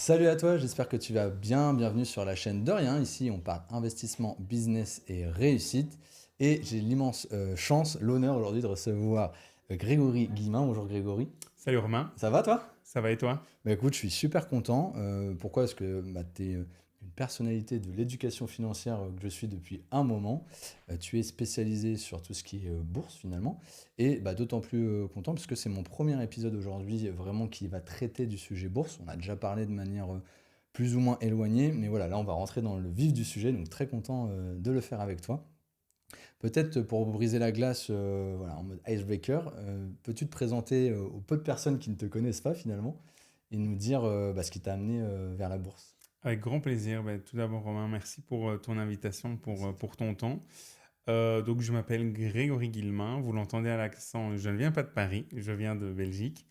Salut à toi, j'espère que tu vas bien. Bienvenue sur la chaîne de Rien. Ici, on parle investissement, business et réussite. Et j'ai l'immense chance, l'honneur aujourd'hui de recevoir Grégory Guillemin. Bonjour Grégory. Salut Romain, Ça va toi? ça va et toi? Bah écoute, je suis super content. Pourquoi? Parce que tu es une personnalité de l'éducation financière que je suis depuis un moment. Tu es spécialisé sur tout ce qui est bourse finalement. Et d'autant plus content parce que c'est mon premier épisode aujourd'hui vraiment qui va traiter du sujet bourse. On a déjà parlé de manière plus ou moins éloignée, mais voilà, là on va rentrer dans le vif du sujet, donc très content de le faire avec toi. Peut-être pour briser la glace voilà, en mode icebreaker, peux-tu te présenter aux peu de personnes qui ne te connaissent pas finalement et nous dire ce qui t'a amené vers la bourse. Avec grand plaisir. Tout d'abord Romain, merci pour ton invitation, Merci à toi. pour ton temps. Donc je m'appelle Grégory Guillemin, vous l'entendez à l'accent, je ne viens pas de Paris, je viens de Belgique.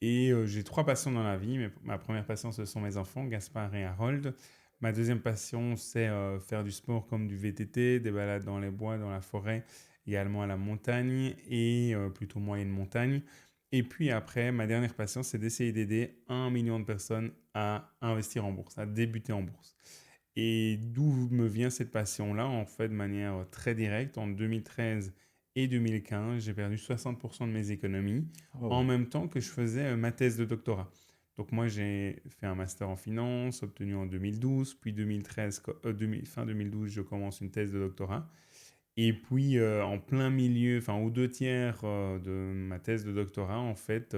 Et j'ai trois passions dans la vie. Ma première passion, ce sont mes enfants, Gaspard et Harold. Ma deuxième passion, c'est faire du sport comme du VTT, des balades dans les bois, dans la forêt, également à la montagne et plutôt moyenne montagne. Et puis après, ma dernière passion, c'est d'essayer d'aider 1 million de personnes à investir en bourse, à débuter en bourse. Et d'où me vient cette passion-là? En fait, de manière très directe, en 2013 et 2015, j'ai perdu 60% de mes économies en Oh, même temps que je faisais ma thèse de doctorat. Donc moi, j'ai fait un master en finance, obtenu en 2012, puis 2013, fin 2012, je commence une thèse de doctorat. Et puis, en plein milieu, enfin, aux deux tiers de ma thèse de doctorat, en fait,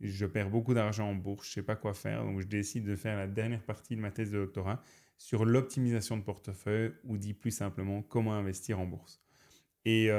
je perds beaucoup d'argent en bourse, je ne sais pas quoi faire. Donc, je décide de faire la dernière partie de ma thèse de doctorat sur l'optimisation de portefeuille, ou dit plus simplement comment investir en bourse. Et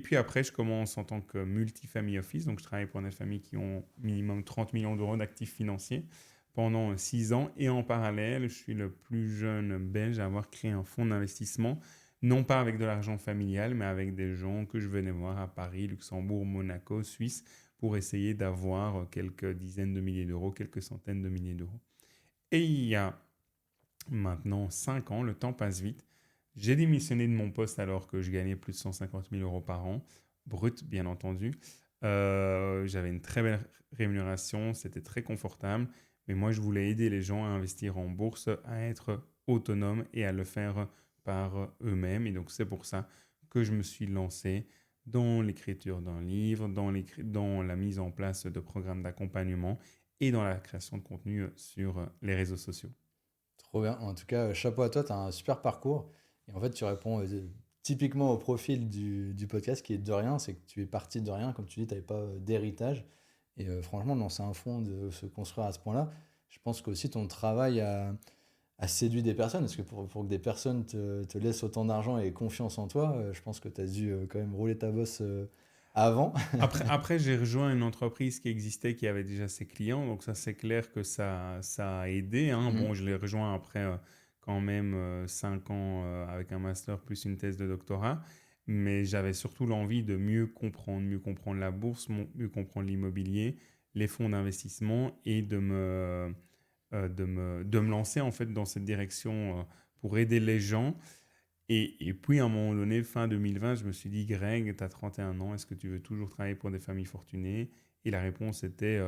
puis après, je commence en tant que multifamily office. Donc, je travaille pour des familles qui ont minimum 30 millions d'euros d'actifs financiers pendant 6 ans. Et en parallèle, je suis le plus jeune belge à avoir créé un fonds d'investissement, non pas avec de l'argent familial, mais avec des gens que je venais voir à Paris, Luxembourg, Monaco, Suisse, pour essayer d'avoir quelques dizaines de milliers d'euros, quelques centaines de milliers d'euros. Et il y a maintenant 5 ans, le temps passe vite. J'ai démissionné de mon poste alors que je gagnais plus de 150 000 euros par an, brut bien entendu. J'avais une très belle rémunération, c'était très confortable, mais moi je voulais aider les gens à investir en bourse, à être autonomes et à le faire par eux-mêmes. Et donc c'est pour ça que je me suis lancé dans l'écriture d'un livre, dans la mise en place de programmes d'accompagnement et dans la création de contenu sur les réseaux sociaux. trop bien. En tout cas, chapeau à toi, tu as un super parcours. Et en fait, tu réponds typiquement au profil du podcast qui est de rien, c'est que tu es parti de rien, comme tu dis, tu n'avais pas d'héritage. Et franchement, lancer un fonds, de se construire à ce point-là, je pense qu'aussi ton travail a séduit des personnes, parce que pour que des personnes te laissent autant d'argent et confiance en toi, je pense que tu as dû quand même rouler ta bosse avant. Après, j'ai rejoint une entreprise qui existait, qui avait déjà ses clients. Donc ça, c'est clair que ça a aidé, hein. Bon, je l'ai rejoint après quand même 5 ans avec un master plus une thèse de doctorat. Mais j'avais surtout l'envie de mieux comprendre la bourse, mieux comprendre l'immobilier, les fonds d'investissement et de me lancer en fait dans cette direction pour aider les gens. Et puis, à un moment donné, fin 2020, je me suis dit, Greg, tu as 31 ans, est-ce que tu veux toujours travailler pour des familles fortunées? Et la réponse était,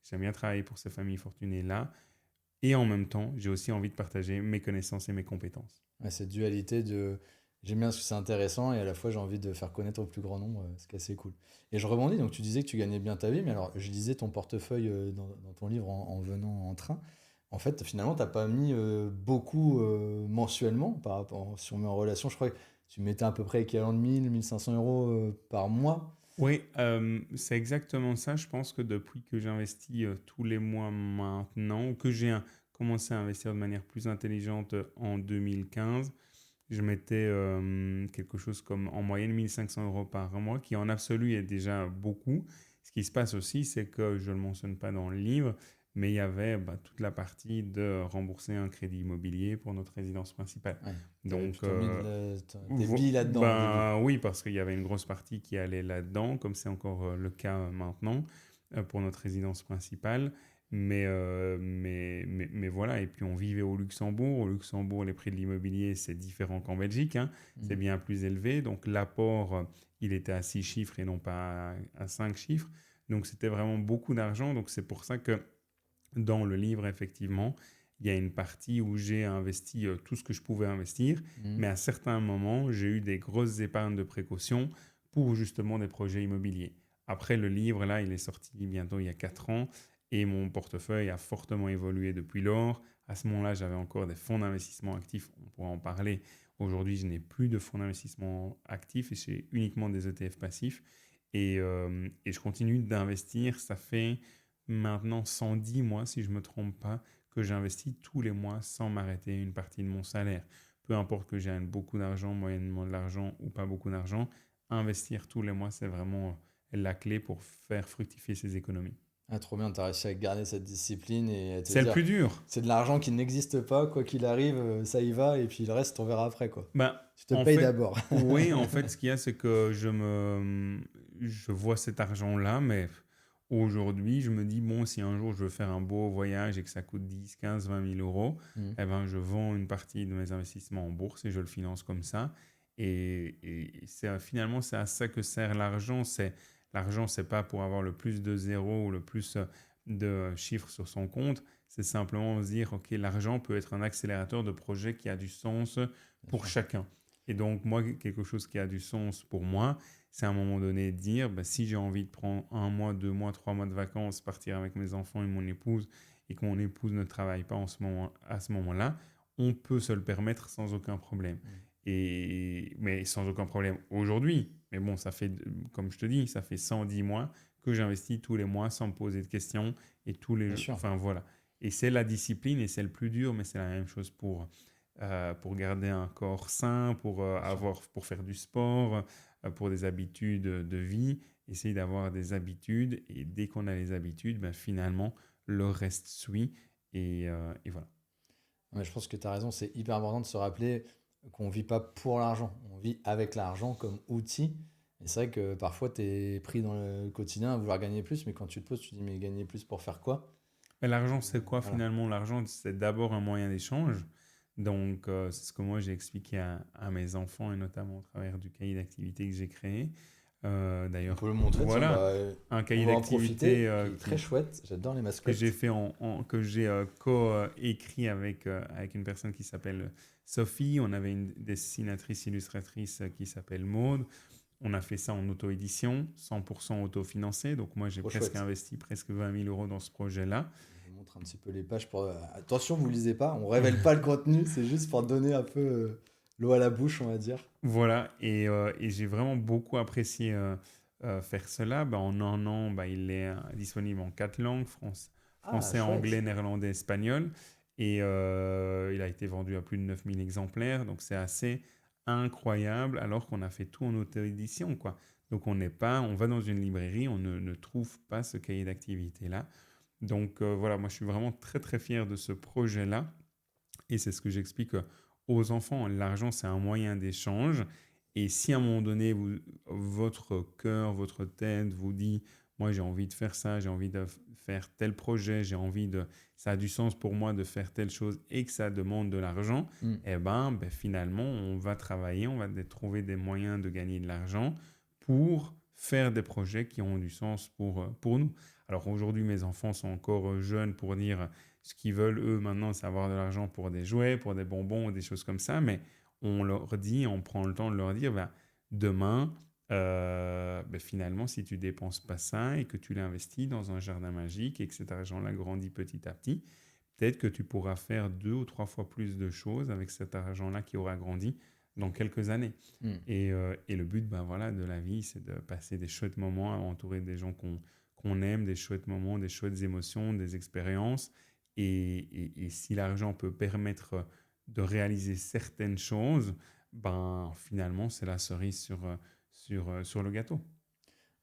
j'aime bien travailler pour ces familles fortunées-là. Et en même temps, j'ai aussi envie de partager mes connaissances et mes compétences. Ouais, cette dualité de j'aime bien ce que c'est intéressant et à la fois j'ai envie de faire connaître au plus grand nombre, ce qui est assez cool. Et je rebondis, donc tu disais que tu gagnais bien ta vie, mais alors je lisais ton portefeuille dans ton livre en venant en train. En fait, finalement, t'as pas mis beaucoup mensuellement par rapport, si on met en relation, je crois que tu mettais à peu près équivalent de 1 500 € par mois. Oui, c'est exactement ça. Je pense que depuis que j'investis tous les mois maintenant, ou que commencé à investir de manière plus intelligente en 2015, je mettais quelque chose comme en moyenne 1 500 € par mois, qui en absolu est déjà beaucoup. Ce qui se passe aussi, c'est que je ne le mentionne pas dans le livre, mais il y avait toute la partie de rembourser un crédit immobilier pour notre résidence principale. Ouais, t'avais Donc, plutôt mis tes billes là-dedans au début. ben oui, parce qu'il y avait une grosse partie qui allait là-dedans, comme c'est encore le cas maintenant pour notre résidence principale. Mais voilà, et puis on vivait au Luxembourg. Au Luxembourg, les prix de l'immobilier, c'est différent qu'en Belgique, hein. C'est Mhm. bien plus élevé. Donc l'apport, il était à 6 chiffres et non pas à 5 chiffres. Donc c'était vraiment beaucoup d'argent. Donc c'est pour ça que dans le livre, effectivement, il y a une partie où j'ai investi tout ce que je pouvais investir, Mhm. mais à certains moments, j'ai eu des grosses épargnes de précaution pour justement des projets immobiliers. Après, le livre, là, il est sorti bientôt il y a 4 ans et mon portefeuille a fortement évolué depuis lors. À ce moment-là, j'avais encore des fonds d'investissement actifs, on pourra en parler. Aujourd'hui, je n'ai plus de fonds d'investissement actifs et j'ai uniquement des ETF passifs. Et je continue d'investir. Ça fait maintenant 110 mois, si je ne me trompe pas, que j'investis tous les mois sans m'arrêter une partie de mon salaire. Peu importe que j'ai beaucoup d'argent, moyennement de l'argent ou pas beaucoup d'argent, investir tous les mois, c'est vraiment la clé pour faire fructifier ses économies. Ah, trop bien, t'as réussi à garder cette discipline et à te C'est le dire, plus dur. c'est de l'argent qui n'existe pas, quoi qu'il arrive, ça y va, et puis le reste, on verra après, quoi. Ben, Tu te en payes fait, d'abord. oui, en fait, ce qu'il y a, c'est que je vois cet argent-là, mais aujourd'hui, je me dis, bon, si un jour je veux faire un beau voyage et que ça coûte 10, 15, 20 000 euros, Mhm. eh ben, je vends une partie de mes investissements en bourse et je le finance comme ça. Et finalement, c'est à ça que sert l'argent. L'argent, c'est pas pour avoir le plus de zéros ou le plus de chiffres sur son compte. C'est simplement se dire, OK, l'argent peut être un accélérateur de projet qui a du sens Bien pour sûr. chacun. Et donc, moi, quelque chose qui a du sens pour moi, c'est à un moment donné de dire, bah, si j'ai envie de prendre 1 mois, 2 mois, 3 mois de vacances, partir avec mes enfants et mon épouse, et que mon épouse ne travaille pas à ce moment-là, on peut se le permettre sans aucun problème. Mhm. Mais sans aucun problème aujourd'hui. Mais bon, ça fait, comme je te dis, ça fait 110 mois que j'investis tous les mois sans me poser de questions et tous les Bien jours. sûr. Enfin, voilà. Et c'est la discipline et c'est le plus dur, mais c'est la même chose pour garder un corps sain, Bien sûr. pour faire du sport, pour des habitudes de vie. Essayer d'avoir des habitudes et dès qu'on a les habitudes, ben, finalement, le reste suit. Et voilà. Ouais, je pense que tu as raison, c'est hyper important de se rappeler qu'on vit pas pour l'argent, on vit avec l'argent comme outil. Et c'est vrai que parfois tu es pris dans le quotidien à vouloir gagner plus, mais quand tu te poses, tu te dis mais gagner plus pour faire quoi? Mais l'argent, c'est quoi Voilà. finalement? L'argent, c'est d'abord un moyen d'échange. Donc, c'est ce que moi j'ai expliqué à mes enfants et notamment au travers du cahier d'activité que j'ai créé. On D'ailleurs, peut le montrer, tiens, voilà, bah, un on cahier va en d'activité profiter, qui est très chouette. J'adore les que j'ai mascottes. fait que j'ai co-écrit avec une personne qui s'appelle Sophie. On avait une dessinatrice illustratrice qui s'appelle Maude. On a fait ça en auto-édition, 100% autofinancé. Donc moi, j'ai Trop presque chouette. investi presque 20 000 euros dans ce projet-là. Je vous montre un petit peu les pages pour. Attention, vous lisez pas, on révèle pas le contenu, c'est juste pour donner un peu l'eau à la bouche, on va dire. Voilà, et j'ai vraiment beaucoup apprécié faire cela. Bah, en un an, bah, il est disponible en 4 langues, Ah, français, anglais, chouette. néerlandais, espagnol. Et il a été vendu à plus de 9000 exemplaires, donc c'est assez incroyable, alors qu'on a fait tout en auto-édition, quoi. Donc on va dans une librairie, on ne trouve pas ce cahier d'activité-là. Donc voilà, moi je suis vraiment très très fier de ce projet-là. Et c'est ce que j'explique aux enfants. L'argent, c'est un moyen d'échange. Et si à un moment donné, votre cœur, votre tête vous dit, moi j'ai envie de faire ça, j'ai envie de faire tel projet, ça a du sens pour moi de faire telle chose et que ça demande de l'argent, Hmm, eh ben, finalement, on va travailler, on va trouver des moyens de gagner de l'argent pour faire des projets qui ont du sens pour nous. Alors aujourd'hui, mes enfants sont encore jeunes pour dire ce qu'ils veulent, eux, maintenant, c'est avoir de l'argent pour des jouets, pour des bonbons ou des choses comme ça. Mais on leur dit, on prend le temps de leur dire, ben, demain, finalement, si tu dépenses pas ça et que tu l'investis dans un jardin magique et que cet argent-là grandit petit à petit, peut-être que tu pourras faire 2 ou 3 fois plus de choses avec cet argent-là qui aura grandi dans quelques années. hmm. Et le but voilà, de la vie, c'est de passer des chouettes moments entourés des gens qu'on aime, des chouettes moments, des chouettes émotions, des expériences. Et si l'argent peut permettre de réaliser certaines choses, finalement, c'est la cerise sur le gâteau.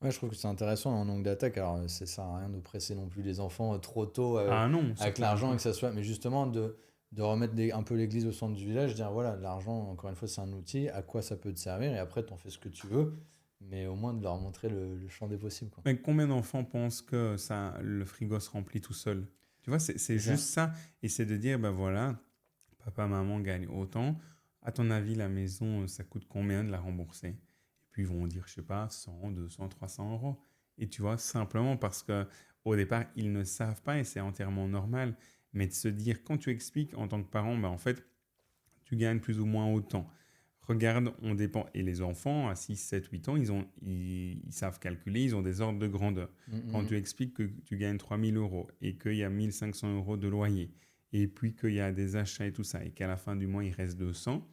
Ouais, je trouve que c'est intéressant en angle d'attaque. Alors, ça sert à rien de presser non plus les enfants trop tôt Ah non, avec certainement l'argent et pas. que ça soit. Mais justement, de remettre un peu l'église au centre du village, dire voilà, l'argent, encore une fois, c'est un outil, à quoi ça peut te servir et après, t'en fais ce que tu veux. Mais au moins de leur montrer le champ des possibles, quoi. Mais combien d'enfants pensent que le frigo se remplit tout seul? Tu vois, c'est C'est ça. juste ça. Et c'est de dire, voilà, papa, maman gagnent autant. À ton avis, la maison, ça coûte combien de la rembourser? Et puis ils vont dire, je sais pas, 100, 200, 300 euros. Et tu vois, simplement parce que au départ, ils ne savent pas et c'est entièrement normal. mais de se dire, quand tu expliques en tant que parent, en fait, tu gagnes plus ou moins autant. Regarde, on dépend. Et les enfants, à 6, 7, 8 ans, ils savent calculer, ils ont des ordres de grandeur. Quand tu expliques que tu gagnes 3 000 € et qu'il y a 1 500 € de loyer, et puis qu'il y a des achats et tout ça, et qu'à la fin du mois, il reste 200,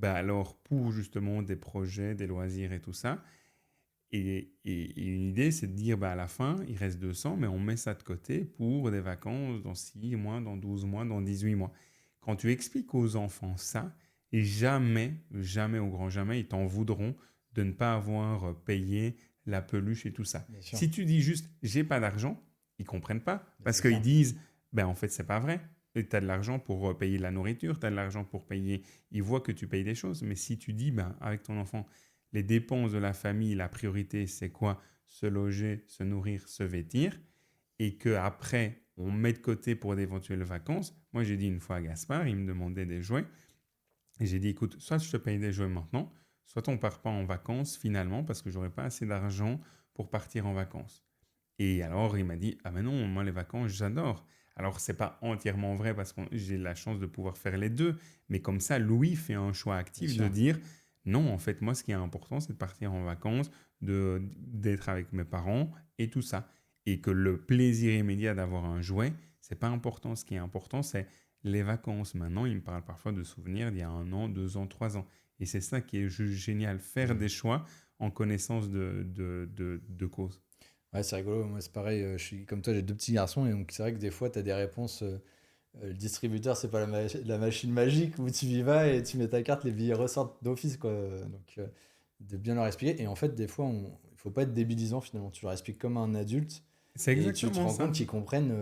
alors pour justement des projets, des loisirs et tout ça, et une idée, c'est de dire, à la fin, il reste 200, mais on met ça de côté pour des vacances dans 6 mois, dans 12 mois, dans 18 mois. Quand tu expliques aux enfants ça, et jamais, jamais, au grand jamais, ils t'en voudront de ne pas avoir payé la peluche et tout ça. Bien sûr. Si tu dis juste, j'ai pas d'argent, ils comprennent pas. Mais Parce c'est qu'ils clair. disent, en fait, c'est pas vrai. Tu as de l'argent pour payer la nourriture, tu as de l'argent pour payer. Ils voient que tu payes des choses. Mais si tu dis, avec ton enfant, les dépenses de la famille, la priorité, c'est quoi? Se loger, se nourrir, se vêtir. Et qu'après, on met de côté pour d'éventuelles vacances. Moi, j'ai dit une fois à Gaspard, il me demandait des jouets. Et j'ai dit, écoute, soit je te paye des jouets maintenant, soit on part pas en vacances finalement parce que j'aurai pas assez d'argent pour partir en vacances. Et alors, il m'a dit, ah mais non, moi les vacances, j'adore. Alors, c'est pas entièrement vrai parce que j'ai la chance de pouvoir faire les deux, mais comme ça, Louis fait un choix Bien actif de sûr. dire, non, en fait, moi, ce qui est important, c'est de partir en vacances, d'être avec mes parents et tout ça. Et que le plaisir immédiat d'avoir un jouet, c'est pas important. Ce qui est important, c'est les vacances. Maintenant, il me parle parfois de souvenirs d'il y a 1 an, 2 ans, 3 ans. Et c'est ça qui est juste génial, faire des choix en connaissance de cause. Ouais, c'est rigolo. Moi, c'est pareil. Je suis comme toi, j'ai deux petits garçons. Et donc, c'est vrai que des fois, tu as des réponses. Le distributeur, c'est pas la machine magique où tu y vas et tu mets ta carte, les billets ressortent d'office, quoi. Donc, de bien leur expliquer. Et en fait, des fois, il faut pas être débilisant finalement. Tu leur expliques comme un adulte C'est et tu te exactement rends ça. compte qu'ils comprennent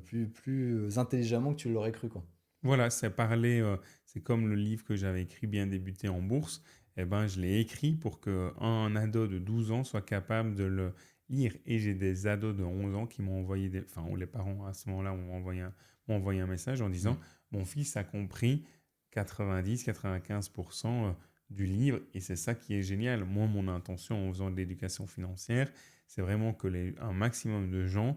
plus intelligemment que tu l'aurais cru, quoi. Voilà, c'est parler, c'est comme le livre que j'avais écrit, Bien débuter en bourse. Je l'ai écrit pour qu'un ado de 12 ans soit capable de le lire. Et j'ai des ados de 11 ans qui m'ont envoyé enfin, où les parents à ce moment-là m'ont envoyé un message en disant, Mm. mon fils a compris 90-95% du livre. Et c'est ça qui est génial. Moi, mon intention en faisant de l'éducation financière, c'est vraiment que un maximum de gens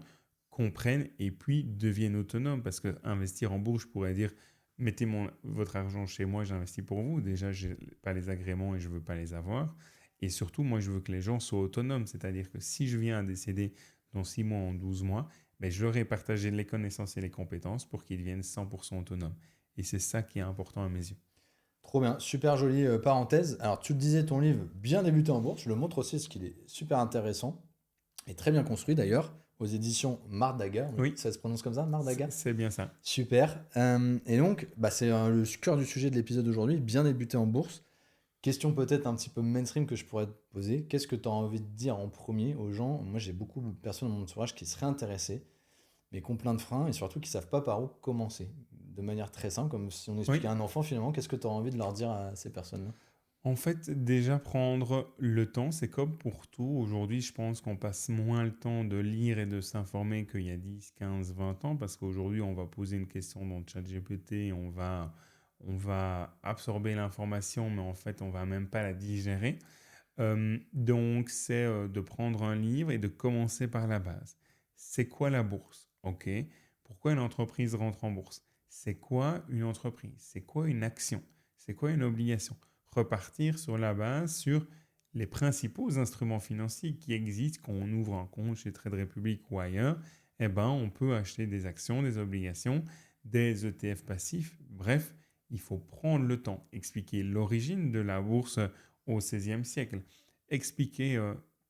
comprennent et puis deviennent autonomes. Parce que investir en bourse, je pourrais dire, mettez votre argent chez moi, j'investis pour vous. Déjà, je n'ai pas les agréments et je ne veux pas les avoir. Et surtout, moi, je veux que les gens soient autonomes. C'est-à-dire que si je viens à décéder dans 6 mois, en 12 mois, je leur ai partagé les connaissances et les compétences pour qu'ils deviennent 100% autonomes. Et c'est ça qui est important à mes yeux. Trop bien, super jolie parenthèse. Alors, tu le disais, ton livre, Bien débuté en bourse, je le montre aussi parce qu'il est super intéressant et très bien construit d'ailleurs, aux éditions Mardaga. Oui, Ça se prononce comme ça, Mardaga? c'est bien ça. Super. Et donc, c'est le cœur du sujet de l'épisode d'aujourd'hui, bien débuter en bourse. Question peut-être un petit peu mainstream que je pourrais te poser. Qu'est-ce que tu as envie de dire en premier aux gens? Moi, j'ai beaucoup de personnes dans mon entourage qui seraient intéressées, mais qui ont plein de freins et surtout qui savent pas par où commencer. De manière très simple, comme si on expliquait Oui. à un enfant finalement, qu'est-ce que tu as envie de leur dire à ces personnes-là? En fait, déjà prendre le temps, c'est comme pour tout. Aujourd'hui, je pense qu'on passe moins le temps de lire et de s'informer qu'il y a 10, 15, 20 ans, parce qu'aujourd'hui, on va poser une question dans ChatGPT, on va absorber l'information, mais en fait, on va même pas la digérer. Donc, c'est de prendre un livre et de commencer par la base. C'est quoi la bourse? Ok. Pourquoi une entreprise rentre en bourse? C'est quoi une entreprise? C'est quoi une action? C'est quoi une obligation? Repartir sur la base sur les principaux instruments financiers qui existent quand on ouvre un compte chez Trade Republic ou ailleurs. On peut acheter des actions, des obligations, des ETF passifs. Bref, il faut prendre le temps, expliquer l'origine de la bourse au XVIe siècle. Expliquer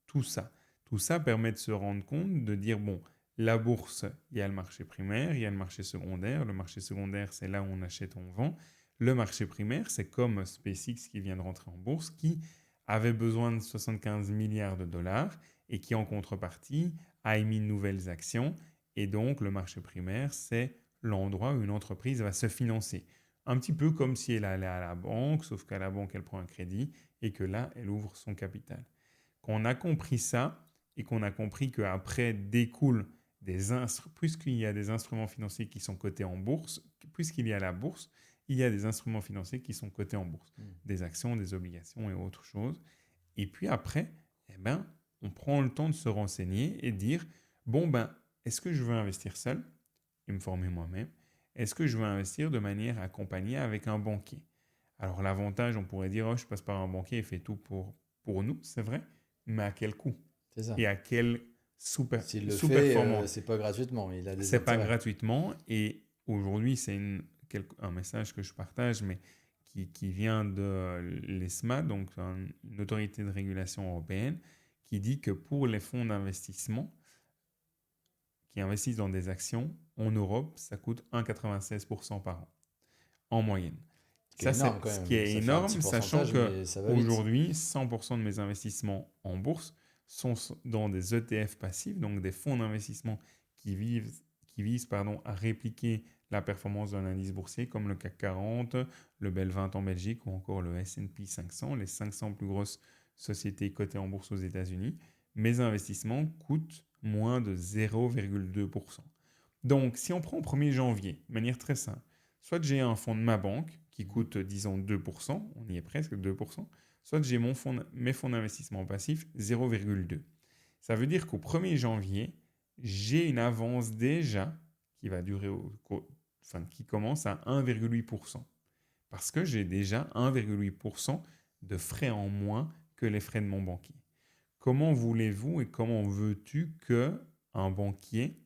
tout ça. Tout ça permet de se rendre compte, de dire, bon, la bourse, il y a le marché primaire, il y a le marché secondaire. Le marché secondaire, c'est là où on achète, on vend. Le marché primaire, c'est comme SpaceX qui vient de rentrer en bourse, qui avait besoin de 75 milliards de dollars et qui, en contrepartie, a émis de nouvelles actions. Et donc, le marché primaire, c'est l'endroit où une entreprise va se financer. Un petit peu comme si elle allait à la banque, sauf qu'à la banque, elle prend un crédit et que là, elle ouvre son capital. Quand on a compris ça et qu'on a compris qu'après découle puisqu'il y a des instruments financiers qui sont cotés en bourse, puisqu'il y a la bourse, il y a des instruments financiers qui sont cotés en bourse, Mm. des actions, des obligations et autres choses. Et puis après, on prend le temps de se renseigner et de dire, bon, est-ce que je veux investir seul? et me former moi-même. Est-ce que je veux investir de manière accompagnée avec un banquier? Alors l'avantage, on pourrait dire, oh, je passe par un banquier et fait tout pour nous, c'est vrai, mais à quel coût? C'est ça. Et à quelle S'il le fait, sous-performance? c'est pas gratuitement, il a des C'est pas intérêts. gratuitement et aujourd'hui, c'est un message que je partage, mais qui vient de l'ESMA, donc une autorité de régulation européenne, qui dit que pour les fonds d'investissement qui investissent dans des actions, en Europe, ça coûte 1,96% par an, en moyenne. Ce qui est Ça, énorme c'est quand ce qui même. est Ça fait un petit énorme, sachant pourcentage, que mais ça va vite. aujourd'hui, 100% de mes investissements en bourse sont dans des ETF passifs, donc des fonds d'investissement qui visent à répliquer la performance d'un indice boursier comme le CAC 40, le BEL 20 en Belgique ou encore le S&P 500, les 500 plus grosses sociétés cotées en bourse aux États-Unis. Mes investissements coûtent moins de 0,2%. Donc, si on prend au 1er janvier, de manière très simple, soit j'ai un fonds de ma banque qui coûte, disons, 2%, on y est presque, 2%, soit j'ai mes fonds d'investissement passifs, 0,2. Ça veut dire qu'au 1er janvier, j'ai une avance déjà qui va durer, qui commence à 1,8%. Parce que j'ai déjà 1,8% de frais en moins que les frais de mon banquier. Comment voulez-vous et comment veux-tu que un banquier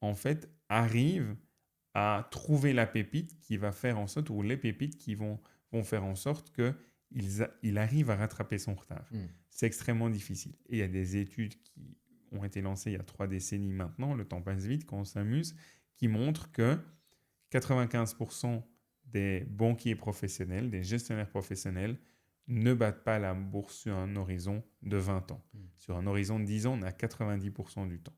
en fait, arrive à trouver la pépite qui va faire en sorte, ou les pépites qui vont faire en sorte qu'il arrive à rattraper son retard. Hmm. C'est extrêmement difficile. Et il y a des études qui ont été lancées il y a 3 décennies maintenant, le temps passe vite quand on s'amuse, qui montrent que 95% des banquiers professionnels, des gestionnaires professionnels, ne battent pas la bourse sur un horizon de 20 ans. Sur un horizon de 10 ans, on est à 90% du temps.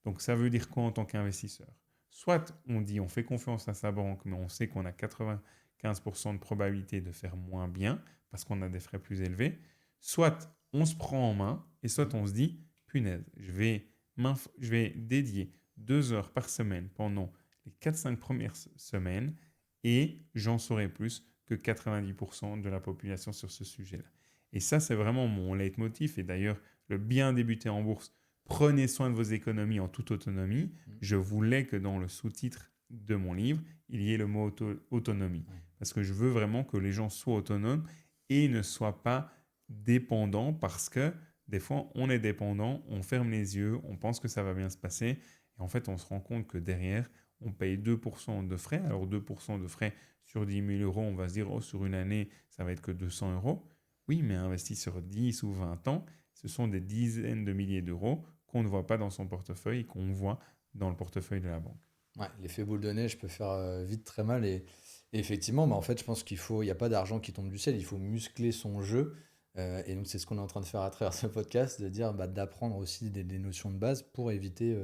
Donc ça veut dire quoi en tant qu'investisseur? Soit on dit on fait confiance à sa banque, mais on sait qu'on a 95% de probabilité de faire moins bien parce qu'on a des frais plus élevés. Soit on se prend en main et soit on se dit punaise, je vais dédier 2 heures par semaine pendant les 4-5 premières semaines et j'en saurai plus que 90% de la population sur ce sujet-là. Et ça, c'est vraiment mon leitmotiv. Et d'ailleurs, le bien débuter en bourse, prenez soin de vos économies en toute autonomie. Je voulais que dans le sous-titre de mon livre, il y ait le mot autonomie. Parce que je veux vraiment que les gens soient autonomes et ne soient pas dépendants parce que des fois, on est dépendant, on ferme les yeux, on pense que ça va bien se passer. Et en fait, on se rend compte que derrière, on paye 2% de frais. Alors 2% de frais sur 10 000 euros, on va se dire, oh, sur une année, ça va être que 200 euros. Oui, mais investi sur 10 ou 20 ans, ce sont des dizaines de milliers d'euros qu'on ne voit pas dans son portefeuille et qu'on voit dans le portefeuille de la banque. Ouais, l'effet boule de neige peut faire vite très mal. Et effectivement, bah, en fait, je pense il n'y a pas d'argent qui tombe du ciel, il faut muscler son jeu. Et donc, c'est ce qu'on est en train de faire à travers ce podcast, de dire bah, d'apprendre aussi des notions de base pour éviter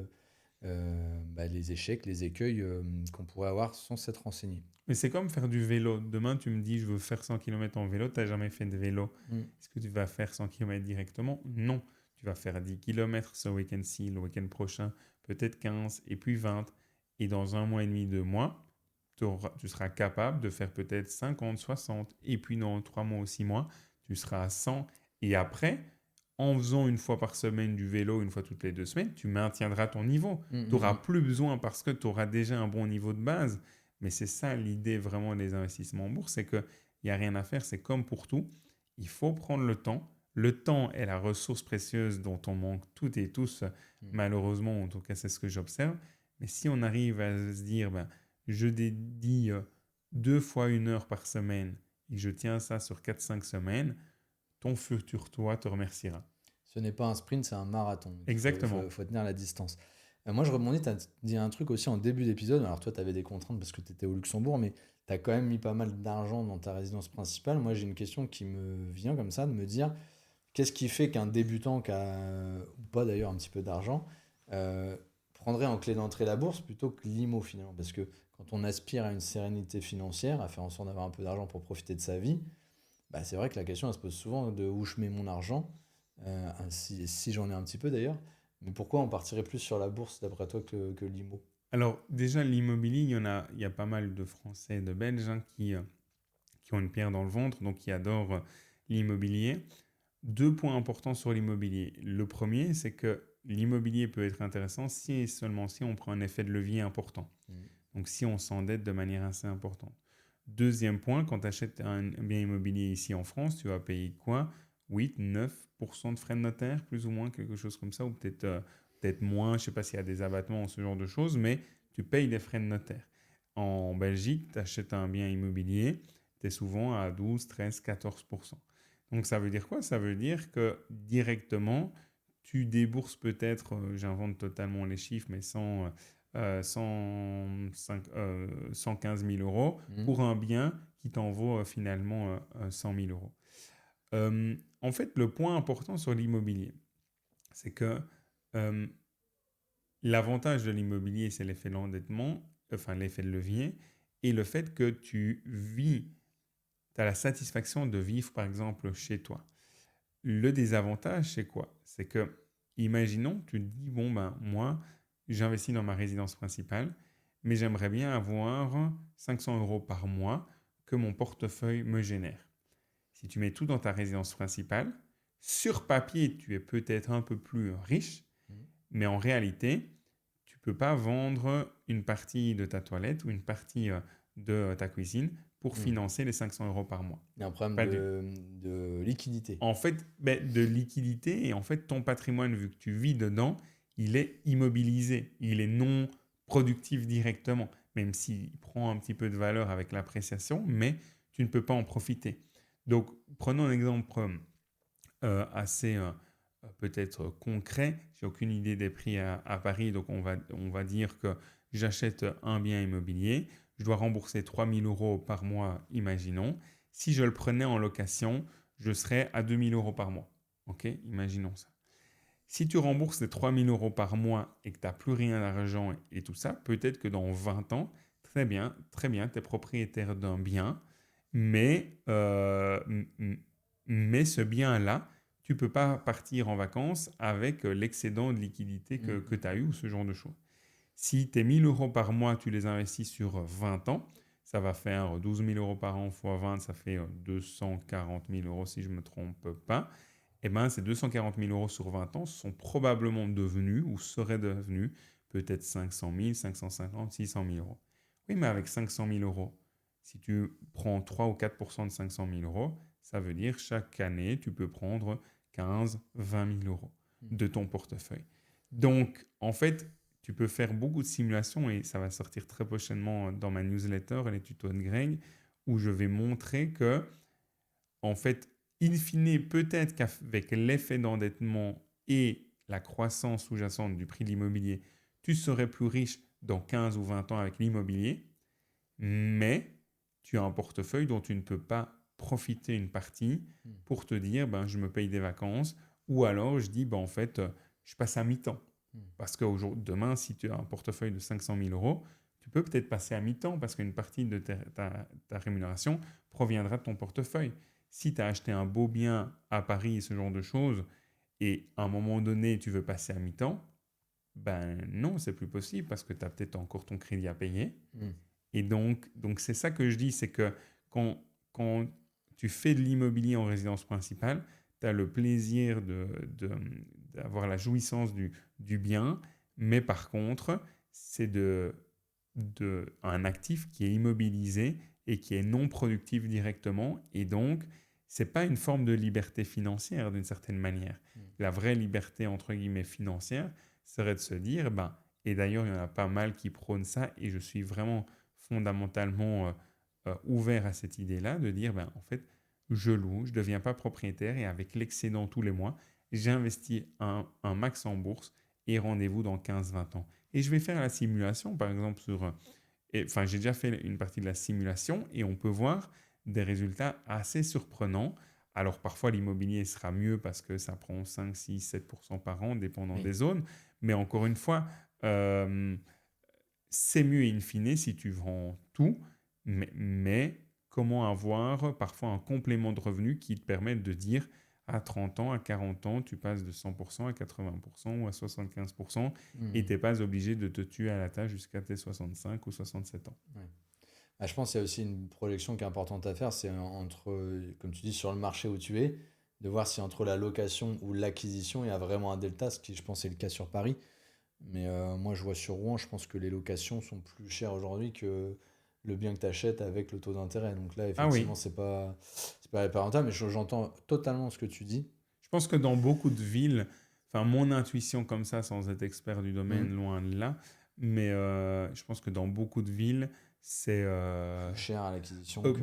bah, les échecs, les écueils qu'on pourrait avoir sans s'être renseigné. Mais c'est comme faire du vélo. Demain, tu me dis, je veux faire 100 km en vélo, tu n'as jamais fait de vélo. Mm. Est-ce que tu vas faire 100 km directement? Non. Tu vas faire 10 km ce week-end-ci, le week-end prochain, peut-être 15, et puis 20. Et dans 1 mois et demi, 2 mois, tu seras capable de faire peut-être 50, 60. Et puis dans 3 mois ou 6 mois, tu seras à 100. Et après, en faisant une fois par semaine du vélo, une fois toutes les 2 semaines, tu maintiendras ton niveau. Mm, Tu n'auras mm. plus besoin parce que tu auras déjà un bon niveau de base. Mais c'est ça l'idée vraiment des investissements en bourse, c'est qu'il n'y a rien à faire, c'est comme pour tout. Il faut prendre le temps. Le temps est la ressource précieuse dont on manque toutes et tous, malheureusement, en tout cas c'est ce que j'observe. Mais si on arrive à se dire, ben, je dédie 2 fois 1 heure par semaine et je tiens ça sur 4-5 semaines, ton futur toi te remerciera. Ce n'est pas un sprint, c'est un marathon. Donc Exactement. faut tenir la distance. Moi, je rebondis, tu as dit un truc aussi en début d'épisode. Alors, toi, tu avais des contraintes parce que tu étais au Luxembourg, mais tu as quand même mis pas mal d'argent dans ta résidence principale. Moi, j'ai une question qui me vient comme ça, de me dire, qu'est-ce qui fait qu'un débutant qui a, ou pas d'ailleurs, un petit peu d'argent, euh, prendrait en clé d'entrée la bourse plutôt que l'IMO finalement? Parce que quand on aspire à une sérénité financière, à faire en sorte d'avoir un peu d'argent pour profiter de sa vie, bah, c'est vrai que la question elle se pose souvent de où je mets mon argent, si j'en ai un petit peu d'ailleurs. Mais pourquoi on partirait plus sur la bourse d'après toi que l'IMO? Alors déjà, l'immobilier, il y a pas mal de Français et de Belges qui ont une pierre dans le ventre, donc qui adorent l'immobilier. 2 points importants sur l'immobilier. Le premier, c'est que l'immobilier peut être intéressant si et seulement si on prend un effet de levier important. Mhm. Donc, si on s'endette de manière assez importante. Deuxième point, quand tu achètes un bien immobilier ici en France, tu vas payer quoi? 8-9% de frais de notaire, plus ou moins, quelque chose comme ça, ou peut-être moins, je ne sais pas s'il y a des abattements, ce genre de choses, mais tu payes des frais de notaire. En Belgique, tu achètes un bien immobilier, tu es souvent à 12, 13, 14%. Donc ça veut dire quoi? Ça veut dire que directement, tu débourses peut-être, j'invente totalement les chiffres, mais 115 000 euros Mhm. pour un bien qui t'en vaut finalement 100 000 euros. En fait, le point important sur l'immobilier, c'est que euh, l'avantage de l'immobilier, c'est l'effet d'endettement, enfin l'effet de levier, et le fait que tu as la satisfaction de vivre par exemple chez toi. Le désavantage, c'est quoi? C'est que, imaginons, tu te dis, bon, ben, moi, j'investis dans ma résidence principale, mais j'aimerais bien avoir 500 euros par mois que mon portefeuille me génère. Si tu mets tout dans ta résidence principale, sur papier, tu es peut-être un peu plus riche, Mhm. mais en réalité, tu ne peux pas vendre une partie de ta toilette ou une partie de ta cuisine pour Mhm. financer les 500 euros par mois. Il y a un problème Pas du de liquidité. En fait, de liquidité et en fait, ton patrimoine, vu que tu vis dedans, il est immobilisé, il est non productif directement, même s'il prend un petit peu de valeur avec l'appréciation, mais tu ne peux pas en profiter. Donc, prenons un exemple assez peut-être concret. J'ai aucune idée des prix à Paris, donc on va dire que j'achète un bien immobilier, je dois rembourser 3 000 euros par mois, imaginons. Si je le prenais en location, je serais à 2 000 euros par mois. Ok, imaginons ça. Si tu rembourses les 3 000 euros par mois et que tu n'as plus rien d'argent et tout ça, peut-être que dans 20 ans, très bien, tu es propriétaire d'un bien, mais, mais ce bien-là, tu ne peux pas partir en vacances avec l'excédent de liquidité que Mhm. tu as eu ou ce genre de choses. Si tes 1 000 euros par mois, tu les investis sur 20 ans, ça va faire 12 000 euros par an fois 20, ça fait 240 000 euros si je ne me trompe pas. Eh bien, ces 240 000 euros sur 20 ans sont probablement devenus ou seraient devenus peut-être 500 000, 550, 600 000 euros. Oui, mais avec 500 000 euros, si tu prends 3 ou 4% de 500 000 euros, ça veut dire chaque année, tu peux prendre 15, 20 000 euros de ton portefeuille. Donc, en fait, tu peux faire beaucoup de simulations et ça va sortir très prochainement dans ma newsletter, les tutos de Greg, où je vais montrer que, en fait, in fine, peut-être qu'avec l'effet d'endettement et la croissance sous-jacente du prix de l'immobilier, tu serais plus riche dans 15 ou 20 ans avec l'immobilier, mais tu as un portefeuille dont tu ne peux pas profiter une partie Mhm. pour te dire, ben, je me paye des vacances, ou alors je dis, ben, en fait, je passe à mi-temps. Mhm. Parce que demain, si tu as un portefeuille de 500 000 euros, tu peux peut-être passer à mi-temps parce qu'une partie de ta rémunération proviendra de ton portefeuille. Si tu as acheté un beau bien à Paris, ce genre de choses, et à un moment donné, tu veux passer à mi-temps, ben non, c'est plus possible parce que tu as peut-être encore ton crédit à payer. Mhm. Et donc c'est ça que je dis, c'est que quand tu fais de l'immobilier en résidence principale, tu as le plaisir d'avoir la jouissance du bien, mais par contre, c'est un actif qui est immobilisé et qui est non productif directement. Et donc, c'est pas une forme de liberté financière d'une certaine manière. Mhm. La vraie liberté, entre guillemets, financière, serait de se dire, ben, et d'ailleurs, il y en a pas mal qui prônent ça, et je suis vraiment fondamentalement ouvert à cette idée-là, de dire, ben, en fait, je loue, je ne deviens pas propriétaire, et avec l'excédent tous les mois, j'investis un max en bourse, et rendez-vous dans 15-20 ans. Et je vais faire la simulation, par exemple, enfin, j'ai déjà fait une partie de la simulation, et on peut voir des résultats assez surprenants. Alors parfois l'immobilier sera mieux parce que ça prend 5, 6, 7% par an, dépendant Oui. des zones. Mais encore une fois, euh, c'est mieux in fine si tu vends tout, mais comment avoir parfois un complément de revenu qui te permette de dire à 30 ans, à 40 ans, tu passes de 100% à 80% ou à 75% et Mhm. tu n'es pas obligé de te tuer à la tâche jusqu'à tes 65 ou 67 ans. Ouais. Je pense qu'il y a aussi une projection qui est importante à faire, c'est entre, comme tu dis, sur le marché où tu es, de voir si entre la location ou l'acquisition, il y a vraiment un delta, ce qui je pense est le cas sur Paris. Mais moi, je vois sur Rouen, je pense que les locations sont plus chères aujourd'hui que le bien que tu achètes avec le taux d'intérêt. Donc là, Ah oui, effectivement, c'est pas hyper rentable, mais j'entends totalement ce que tu dis. je pense que dans beaucoup de villes, enfin mon intuition comme ça, sans être expert du domaine, Mhm. loin de là, mais je pense que dans beaucoup de villes, c'est Plus cher à l'acquisition que à la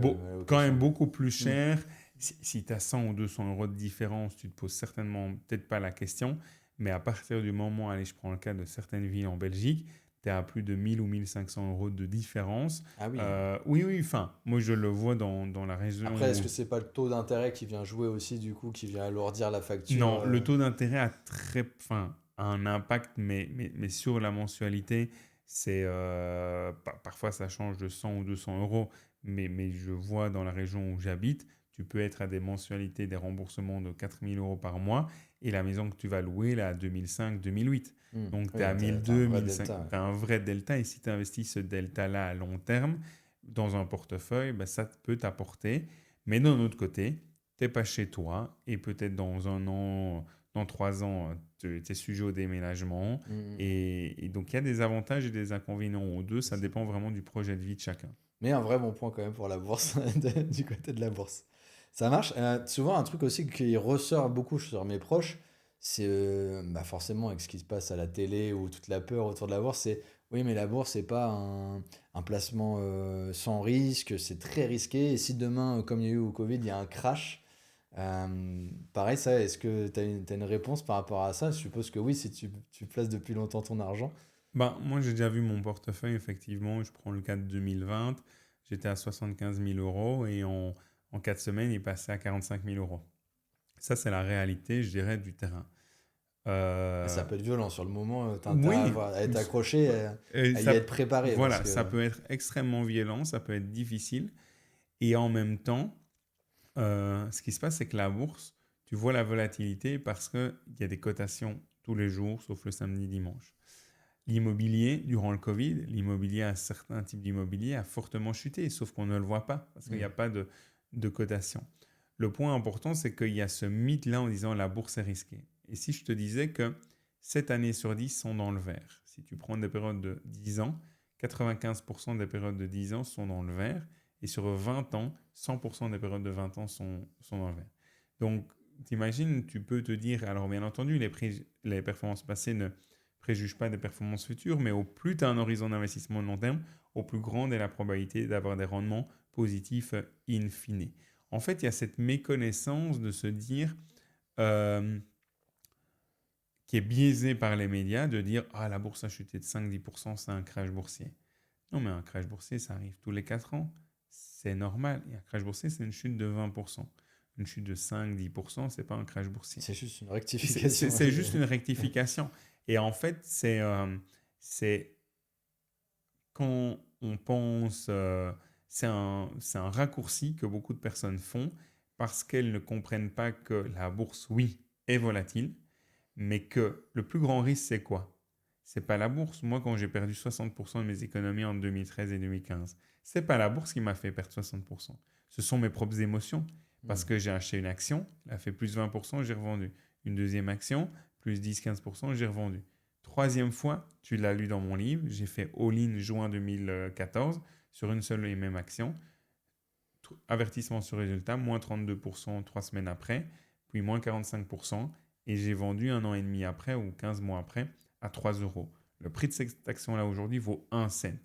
quand même location. beaucoup plus Mhm. cher. Si tu as 100 ou 200 euros de différence, tu te poses certainement peut-être pas la question, mais à partir du moment, allez, je prends le cas de certaines villes en Belgique, tu es à plus de 1000 ou 1500 euros de différence. Ah oui. Oui, oui, enfin, moi je le vois dans la région Après, est-ce où que c'est pas le taux d'intérêt qui vient jouer aussi, du coup, qui vient alourdir la facture non, le taux d'intérêt enfin, a un impact, mais sur la mensualité, parfois ça change de 100 ou 200 euros, mais je vois dans la région où j'habite, tu peux être à des mensualités, des remboursements de 4000 euros par mois, et la maison que tu vas louer, là, à 2005, 2008. Donc, tu es Oui, à t'as un 1002, vrai 1005, delta. Ouais. tu as un vrai delta, et si tu investis ce delta-là à long terme, dans un portefeuille, ben, ça peut t'apporter. Mais d'un autre côté, t'es pas chez toi et peut-être dans un an, dans 3 ans, tu es sujet au déménagement. Mhm. Et donc, il y a des avantages et des inconvénients aux deux. C'est Ça ça. dépend vraiment du projet de vie de chacun. Mais un vrai bon point quand même pour la bourse, du côté de la bourse. Ça marche. Souvent, un truc aussi qui ressort beaucoup sur mes proches, c'est bah forcément avec ce qui se passe à la télé ou toute la peur autour de la bourse, c'est oui, mais la bourse, c'est pas un placement sans risque, c'est très risqué. Et si demain, comme il y a eu au Covid, il y a un crash, pareil, ça, est-ce que t'as une réponse par rapport à ça? Je suppose que oui, si tu places depuis longtemps ton argent. Bah, moi, j'ai déjà vu mon portefeuille, effectivement. Je prends le cas de 2020. J'étais à 75 000 euros et en 4 semaines, il est passé à 45 000 euros. Ça, c'est la réalité, je dirais, du terrain. Et ça Euh, peut être violent sur le moment, t'as intérêt oui, à être accroché, et à y être préparé parce voilà, que. ça peut être extrêmement violent, ça peut être difficile. Et en même temps, ce qui se passe, c'est que la bourse, tu vois la volatilité parce qu'il y a des cotations tous les jours, sauf le samedi, dimanche. L'immobilier, durant le Covid, l'immobilier, un certain type d'immobilier a fortement chuté, sauf qu'on ne le voit pas parce qu'il n'y Hmm. a pas de cotation. Le point important, c'est qu'il y a ce mythe-là en disant la bourse est risquée. Et si je te disais que 7 années sur 10 sont dans le vert, si tu prends des périodes de 10 ans, 95% des périodes de 10 ans sont dans le vert, et sur 20 ans, 100% des périodes de 20 ans sont dans le vert. Donc, t'imagines, tu peux te dire, alors bien entendu, les performances passées ne préjugent pas des performances futures, mais au plus tu as un horizon d'investissement de long terme, au plus grande est la probabilité d'avoir des rendements positifs in fine. En fait, il y a cette méconnaissance de se dire, euh, qui est biaisée par les médias, de dire ah, la bourse a chuté de 5-10%, c'est un crash boursier. Non, mais un crash boursier, ça arrive tous les 4 ans. C'est normal. Et un crash boursier, c'est une chute de 20%. Une chute de 5-10%, c'est pas un crash boursier. C'est juste une rectification. C'est juste une rectification. Et en fait, c'est quand on pense, c'est un raccourci que beaucoup de personnes font parce qu'elles ne comprennent pas que la bourse, oui, est volatile, mais que le plus grand risque, c'est quoi? C'est pas la bourse. Moi, quand j'ai perdu 60% de mes économies en 2013 et 2015, c'est pas la bourse qui m'a fait perdre 60%. Ce sont mes propres émotions. Parce Hmm. que j'ai acheté une action, elle a fait plus 20%, j'ai revendu. Une deuxième action, plus 10-15%, j'ai revendu. Troisième fois, tu l'as lu dans mon livre, j'ai fait all-in juin 2014 sur une seule et même action. Avertissement sur résultat, moins 32% 3 semaines après, puis moins 45%, et j'ai vendu un an et demi après ou 15 mois après à 3 euros. Le prix de cette action-là aujourd'hui vaut 1 cent.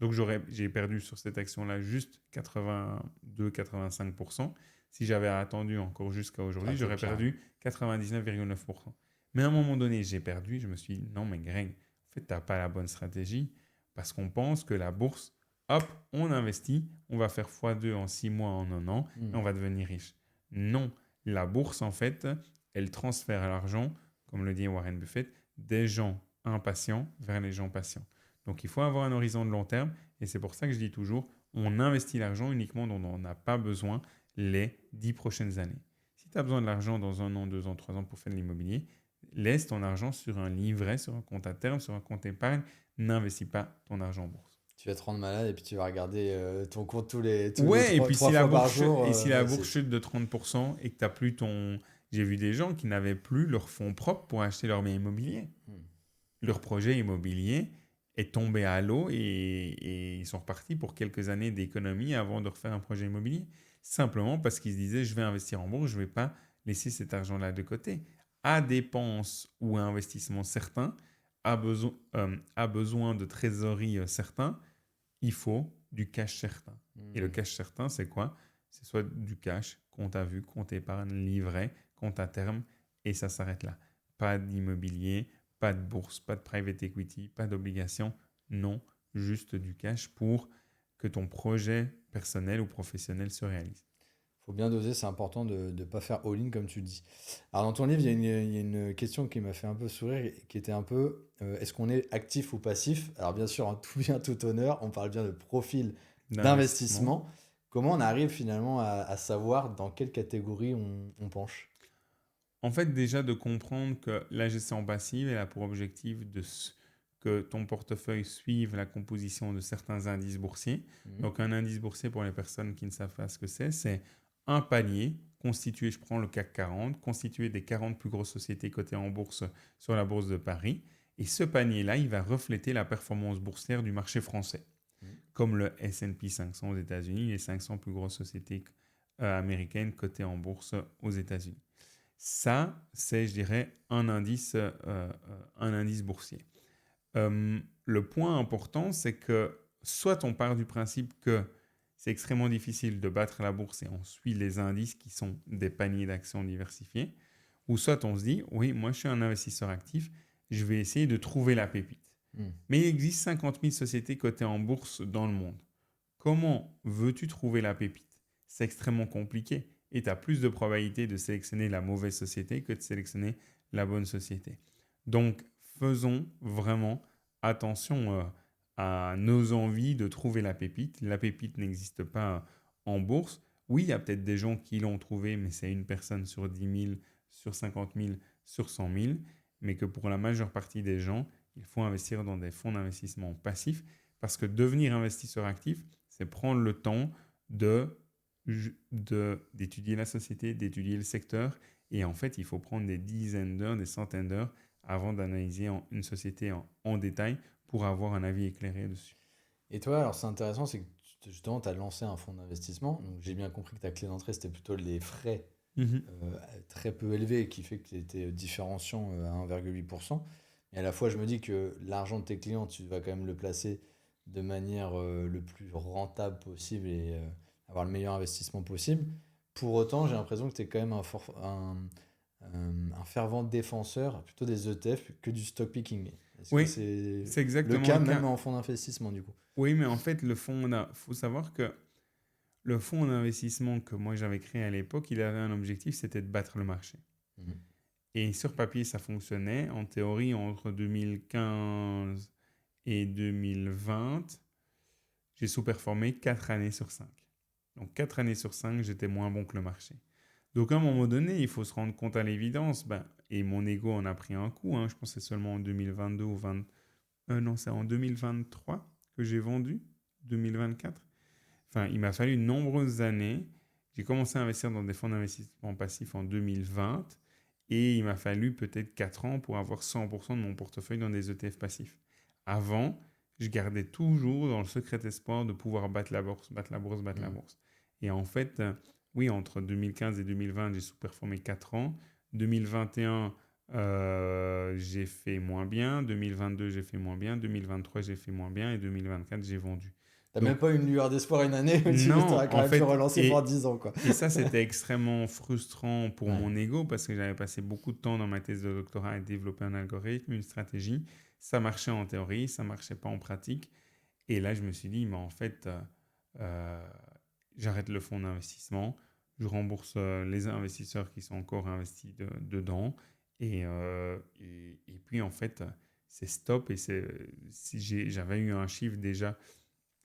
Donc j'ai perdu sur cette action-là juste 82-85%. Si j'avais attendu encore jusqu'à Ça aurait aujourd'hui, été j'aurais pire. perdu 99,9%. Mais à un moment donné, j'ai perdu. Je me suis dit, non, mais Greg, en fait, tu n'as pas la bonne stratégie parce qu'on pense que la bourse, hop, on investit, on va faire x2 en 6 mois, en un an, et Hmm. on va devenir riche. Non, la bourse, en fait, elle transfère l'argent, comme le dit Warren Buffett, des gens impatients vers les gens patients. Donc il faut avoir un horizon de long terme, et c'est pour ça que je dis toujours, on investit l'argent uniquement dont on n'a pas besoin les 10 prochaines années. Si tu as besoin de l'argent dans 1 an, 2 ans, 3 ans pour faire de l'immobilier, laisse ton argent sur un livret, sur un compte à terme, sur un compte épargne, n'investis pas ton argent en bourse. Tu vas te rendre malade et puis tu vas regarder ton compte tous les Ouais, et puis trois fois par jour. si la Ouais, bourse chute de 30% et que tu n'as plus ton J'ai vu des gens qui n'avaient plus leurs fonds propres pour acheter leur bien immobilier. Hmm. Leur projet immobilier est tombé à l'eau et ils sont repartis pour quelques années d'économie avant de refaire un projet immobilier. Simplement parce qu'ils se disaient, je vais investir en bourse, je ne vais pas laisser cet argent-là de côté. À dépense ou à investissement certain, a besoin de trésorerie certain, il faut du cash certain. Et le Hmm. cash certain, c'est quoi? C'est soit du cash, compte à vue, compte épargne, livret, compte à terme, et ça s'arrête là. Pas d'immobilier, pas de bourse, pas de private equity, pas d'obligation, non, juste du cash pour que ton projet personnel ou professionnel se réalise. Faut bien doser, c'est important de ne pas faire all-in comme tu dis. Alors dans ton livre, il y a une question qui m'a fait un peu sourire, qui était un peu, est-ce qu'on est actif ou passif? Alors bien sûr, en tout bien, tout honneur, on parle bien de profil D'investissement. d'investissement. Comment on arrive finalement à savoir dans quelle catégorie on penche? En fait, déjà de comprendre que la gestion passive, elle a pour objectif que ton portefeuille suive la composition de certains indices boursiers. Mhm. Donc, un indice boursier, pour les personnes qui ne savent pas ce que c'est un panier constitué, je prends le CAC 40, constitué des 40 plus grosses sociétés cotées en bourse sur la bourse de Paris. Et ce panier-là, il va refléter la performance boursière du marché français, Mhm. comme le S&P 500 aux États-Unis, les 500 plus grosses sociétés américaines cotées en bourse aux États-Unis. Ça, c'est, je dirais, un indice boursier. Le point important, c'est que soit on part du principe que c'est extrêmement difficile de battre la bourse et on suit les indices qui sont des paniers d'actions diversifiés, ou soit on se dit, oui, moi je suis un investisseur actif, je vais essayer de trouver la pépite. Mhm. Mais il existe 50 000 sociétés cotées en bourse dans le monde. Comment veux-tu trouver la pépite? C'est extrêmement compliqué et tu as plus de probabilité de sélectionner la mauvaise société que de sélectionner la bonne société. Donc, faisons vraiment attention à nos envies de trouver la pépite. La pépite n'existe pas en bourse. Oui, il y a peut-être des gens qui l'ont trouvé, mais c'est une personne sur 10 000, sur 50 000, sur 100 000. Mais que pour la majeure partie des gens, il faut investir dans des fonds d'investissement passifs parce que devenir investisseur actif, c'est prendre le temps d'étudier la société, d'étudier le secteur. Et en fait, il faut prendre des dizaines d'heures, des centaines d'heures avant d'analyser une société en détail pour avoir un avis éclairé dessus. Et toi, alors c'est intéressant, c'est que justement, tu as lancé un fonds d'investissement. Donc j'ai bien compris que ta clé d'entrée, c'était plutôt les frais Mhm. très peu élevés, qui fait que tu étais différenciant à 1,8%. Et à la fois, je me dis que l'argent de tes clients, tu vas quand même le placer de manière le plus rentable possible et avoir le meilleur investissement possible. Pour autant, j'ai l'impression que tu es quand même un fervent défenseur plutôt des ETF que du stock picking. Est-ce que Oui, c'est c'est le exactement cas le même cas. en fonds d'investissement du coup? Oui, mais en fait, faut savoir que le fonds d'investissement que moi j'avais créé à l'époque, il avait un objectif, c'était de battre le marché. Mhm. Et sur papier, ça fonctionnait. En théorie, entre 2015 et 2020, j'ai sous-performé 4 années sur 5. Donc 4 années sur 5, j'étais moins bon que le marché. Donc à un moment donné, il faut se rendre compte à l'évidence, et mon ego en a pris un coup, hein, je pense que c'est seulement en 2022 ou 20... non, c'est en 2023 que j'ai vendu, 2024. Enfin, il m'a fallu de nombreuses années. J'ai commencé à investir dans des fonds d'investissement passifs en 2020 et il m'a fallu peut-être 4 ans pour avoir 100% de mon portefeuille dans des ETF passifs. Avant, je gardais toujours dans le secret espoir de pouvoir battre la bourse, battre la bourse, battre la Mhm. bourse. Et en fait, oui, entre 2015 et 2020, j'ai sous-performé 4 ans. 2021, j'ai fait moins bien. 2022, j'ai fait moins bien. 2023, j'ai fait moins bien. Et 2024, j'ai vendu. T'as même Donc, pas une lueur d'espoir une année, mais tu non, aurais quand en même pu fait, relancer pour 10 ans, quoi. et ça, c'était extrêmement frustrant pour Ouais. mon ego parce que j'avais passé beaucoup de temps dans ma thèse de doctorat à développer un algorithme, une stratégie. Ça marchait en théorie, ça marchait pas en pratique. Et là, je me suis dit, mais en fait, euh, j'arrête le fonds d'investissement, je rembourse les investisseurs qui sont encore investis dedans. Et puis, en fait, c'est stop. Et si j'avais eu un chiffre déjà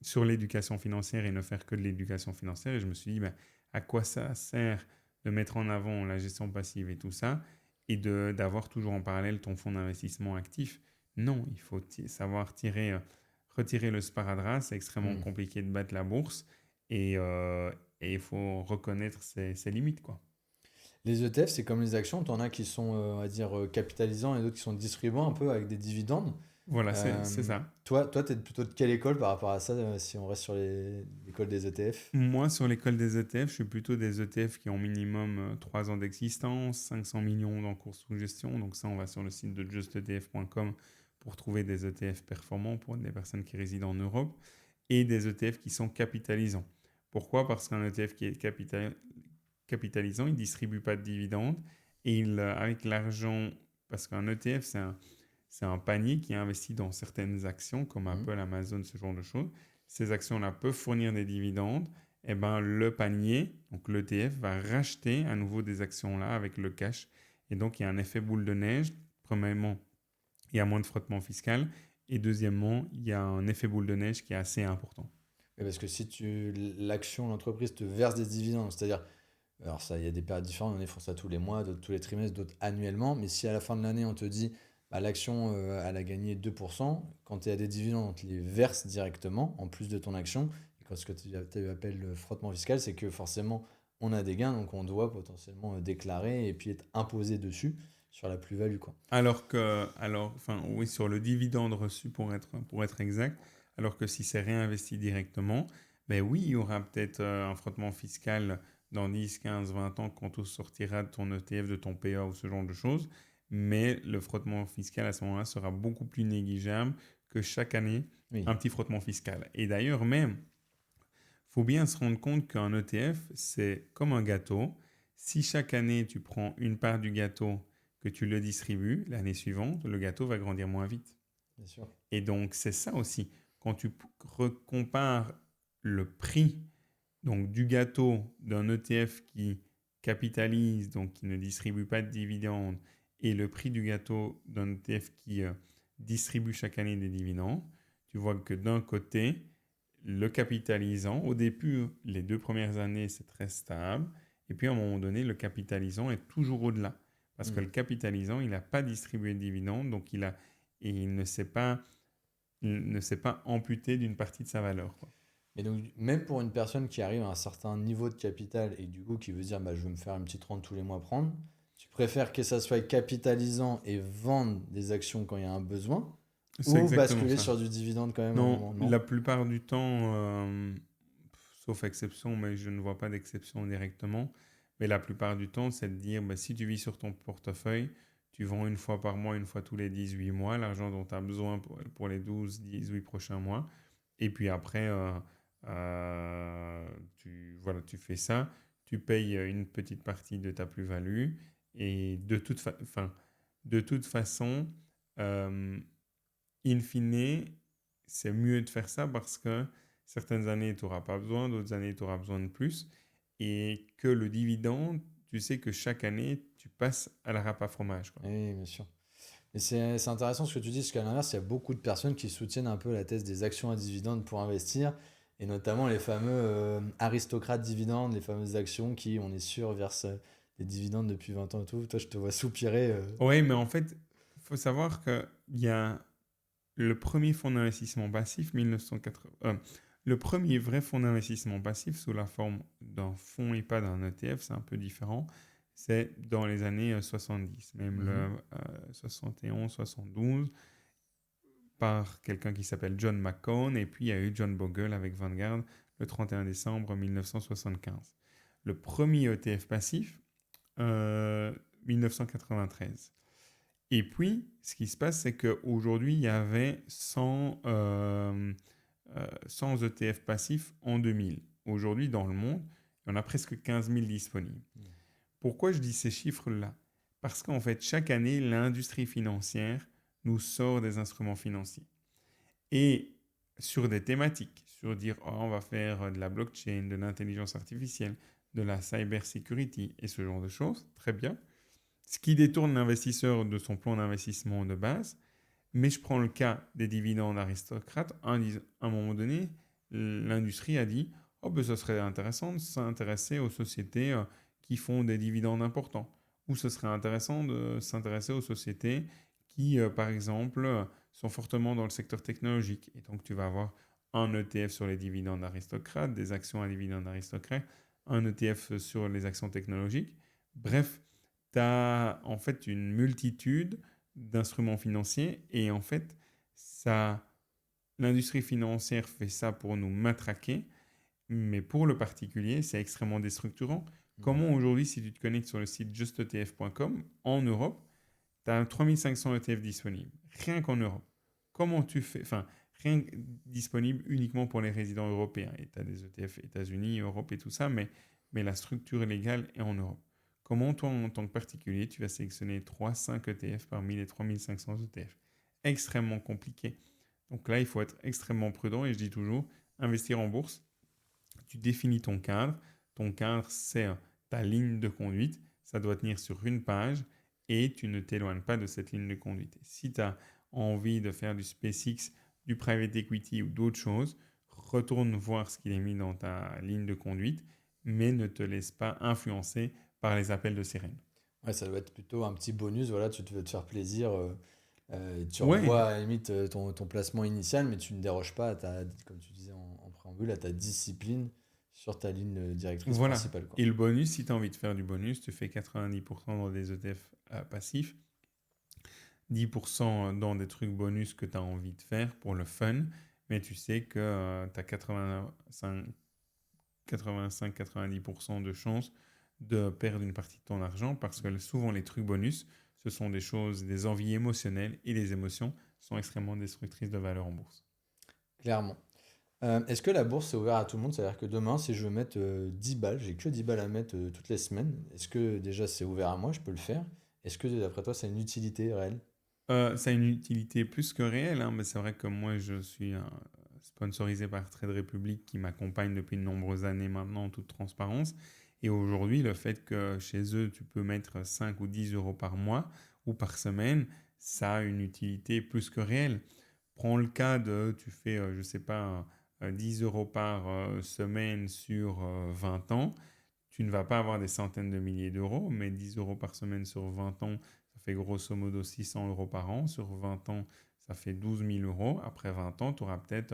sur l'éducation financière et ne faire que de l'éducation financière. Et je me suis dit, ben, à quoi ça sert de mettre en avant la gestion passive et tout ça, et d'avoir toujours en parallèle ton fonds d'investissement actif? Non, il faut savoir retirer le sparadrap. C'est extrêmement Hmm. compliqué de battre la bourse et il faut reconnaître ses limites, quoi. Les ETF, c'est comme les actions, tu en as qui sont, on va dire, capitalisants et d'autres qui sont distribuants un peu avec des dividendes. Voilà, c'est Euh, ça. toi, tu es plutôt de quelle école par rapport à ça, si on reste sur l'école des ETF? Moi, sur l'école des ETF, je suis plutôt des ETF qui ont minimum 3 ans d'existence, 500 millions d'encours sous gestion. Donc ça, on va sur le site de justetf.com pour trouver des ETF performants pour des personnes qui résident en Europe et des ETF qui sont capitalisants. Pourquoi? Parce qu'un ETF qui est capitalisant, il ne distribue pas de dividendes et avec l'argent, parce qu'un ETF, c'est un panier qui est investi dans certaines actions comme Mhm. Apple, Amazon, ce genre de choses. Ces actions-là peuvent fournir des dividendes. Et ben, le panier, donc l'ETF, va racheter à nouveau des actions-là avec le cash. Et donc, il y a un effet boule de neige. Premièrement, il y a moins de frottement fiscal. Et deuxièmement, il y a un effet boule de neige qui est assez important. Oui, parce que si l'action, l'entreprise te verse des dividendes, c'est-à-dire, alors ça, il y a des périodes différentes, on est font ça tous les mois, d'autres tous les trimestres, d'autres annuellement, mais si à la fin de l'année, on te dit, bah, l'action, elle a gagné 2%, quand tu as des dividendes, on te les verse directement, en plus de ton action, et quand ce que tu appelles le frottement fiscal, c'est que forcément, on a des gains, donc on doit potentiellement déclarer et puis être imposé dessus sur la plus-value, quoi. Enfin, oui, sur le dividende reçu pour être exact, alors que si c'est réinvesti directement, ben oui, il y aura peut-être un frottement fiscal dans 10, 15, 20 ans quand tu sortiras de ton ETF, de ton PA ou ce genre de choses, mais le frottement fiscal à ce moment-là sera beaucoup plus négligeable que chaque année Oui, un petit frottement fiscal. Et d'ailleurs même, faut bien se rendre compte qu'un ETF, c'est comme un gâteau. Si chaque année, tu prends une part du gâteau que tu le distribues, l'année suivante, le gâteau va grandir moins vite. bien sûr. Et donc, c'est ça aussi. Quand tu compares le prix donc, du gâteau d'un ETF qui capitalise, donc qui ne distribue pas de dividendes, et le prix du gâteau d'un ETF qui distribue chaque année des dividendes, tu vois que d'un côté, le capitalisant, au début, les 2 premières années, c'est très stable. Et puis, à un moment donné, le capitalisant est toujours au-delà. Parce que Hmm. le capitalisant, il n'a pas distribué de dividendes, donc et il ne s'est pas amputé d'une partie de sa valeur, quoi. Et donc, même pour une personne qui arrive à un certain niveau de capital et du coup qui veut dire bah, je veux me faire une petite rente tous les mois prendre, tu préfères que ça soit capitalisant et vendre des actions quand il y a un besoin C'est ou exactement basculer ça. sur du dividende quand même à un Non, moment, non? la plupart du temps, sauf exception, mais je ne vois pas d'exception directement, mais la plupart du temps, c'est de dire, bah, si tu vis sur ton portefeuille, tu vends une fois par mois, une fois tous les 18 mois, l'argent dont tu as besoin pour les 12, 18 prochains mois. Et puis après, voilà, tu fais ça, tu payes une petite partie de ta plus-value. Et de toute façon, euh, in fine, c'est mieux de faire ça parce que certaines années, tu n'auras pas besoin, d'autres années, tu auras besoin de plus. Et que le dividende, tu sais que chaque année, tu passes à la râpe à fromage, quoi. Oui, bien sûr. Et c'est intéressant ce que tu dis, parce qu'à l'inverse, il y a beaucoup de personnes qui soutiennent un peu la thèse des actions à dividendes pour investir, et notamment les fameux aristocrates dividendes, les fameuses actions qui, on est sûr, versent des dividendes depuis 20 ans et tout. Toi, je te vois soupirer. Oui, mais en fait, il faut savoir qu'il y a le premier fonds d'investissement passif, 1980, le premier vrai fonds d'investissement passif sous la forme d'un fonds et pas d'un ETF, c'est un peu différent. C'est dans les années 70, même le Mhm. 71, 72, par quelqu'un qui s'appelle John McCone, et puis il y a eu John Bogle avec Vanguard le 31 décembre 1975. Le premier ETF passif, 1993. Et puis, ce qui se passe, c'est qu'aujourd'hui, il y avait 100 ETF passifs en 2000. Aujourd'hui, dans le monde, il y en a presque 15 000 disponibles. Pourquoi je dis ces chiffres-là? Parce qu'en fait, chaque année, l'industrie financière nous sort des instruments financiers. Et sur des thématiques, sur dire, oh, on va faire de la blockchain, de l'intelligence artificielle, de la cyber security et ce genre de choses, très bien. Ce qui détourne l'investisseur de son plan d'investissement de base. Mais je prends le cas des dividendes aristocrates. À un moment donné, l'industrie a dit, oh ben ce serait intéressant de s'intéresser aux sociétés qui font des dividendes importants. Ou ce serait intéressant de s'intéresser aux sociétés qui, par exemple, sont fortement dans le secteur technologique. Et donc, tu vas avoir un ETF sur les dividendes aristocrates, des actions à dividendes aristocrates, un ETF sur les actions technologiques. Bref, tu as en fait une multitude d'instruments financiers et en fait, ça, l'industrie financière fait ça pour nous matraquer, mais pour le particulier, c'est extrêmement déstructurant. Mhm. Comment aujourd'hui, si tu te connectes sur le site justetf.com, en Europe, tu as 3500 ETF disponibles, rien qu'en Europe. Comment tu fais, enfin, rien disponible uniquement pour les résidents européens. Et tu as des ETF États-Unis, Europe et tout ça, mais la structure légale est en Europe. Comment toi, en tant que particulier, tu vas sélectionner 3-5 ETF parmi les 3500 ETF? Extrêmement compliqué. Donc là, il faut être extrêmement prudent et je dis toujours, investir en bourse, tu définis ton cadre. Ton cadre, c'est ta ligne de conduite. Ça doit tenir sur une page et tu ne t'éloignes pas de cette ligne de conduite. Si tu as envie de faire du SpaceX, du private equity ou d'autres choses, retourne voir ce qu'il est mis dans ta ligne de conduite, mais ne te laisse pas influencer par les appels de sirène. Ouais, ça doit être plutôt un petit bonus, voilà, tu te veux te faire plaisir, tu Ouais, revois à la limite ton placement initial, mais tu ne déroges pas à ta, comme tu disais en préambule, à ta discipline sur ta ligne directrice voilà. principale, quoi. Et le bonus, si tu as envie de faire du bonus, tu fais 90% dans des ETF passifs, 10% dans des trucs bonus que tu as envie de faire pour le fun, mais tu sais que tu as 85-90% de chances de perdre une partie de ton argent parce que souvent les trucs bonus, ce sont des choses, des envies émotionnelles et les émotions sont extrêmement destructrices de valeur en bourse. Clairement. Est-ce que la bourse c'est ouvert à tout le monde? C'est-à-dire que demain, si je veux mettre 10 balles, j'ai que 10 balles à mettre toutes les semaines. Est-ce que déjà c'est ouvert à moi, je peux le faire? Est-ce que d'après toi, ça a une utilité réelle? Ça a une utilité plus que réelle, hein, mais c'est vrai que moi je suis sponsorisé par Trade Republic qui m'accompagne depuis de nombreuses années maintenant en toute transparence. Et aujourd'hui, le fait que chez eux tu peux mettre 5 ou 10 euros par mois ou par semaine, ça a une utilité plus que réelle. Prends le cas de, tu fais, je sais pas, 10 euros par semaine sur 20 ans. Tu ne vas pas avoir des centaines de milliers d'euros, mais 10 euros par semaine sur 20 ans, ça fait grosso modo 600 euros par an. Sur 20 ans, ça fait 12 000 euros. Après 20 ans, tu auras peut-être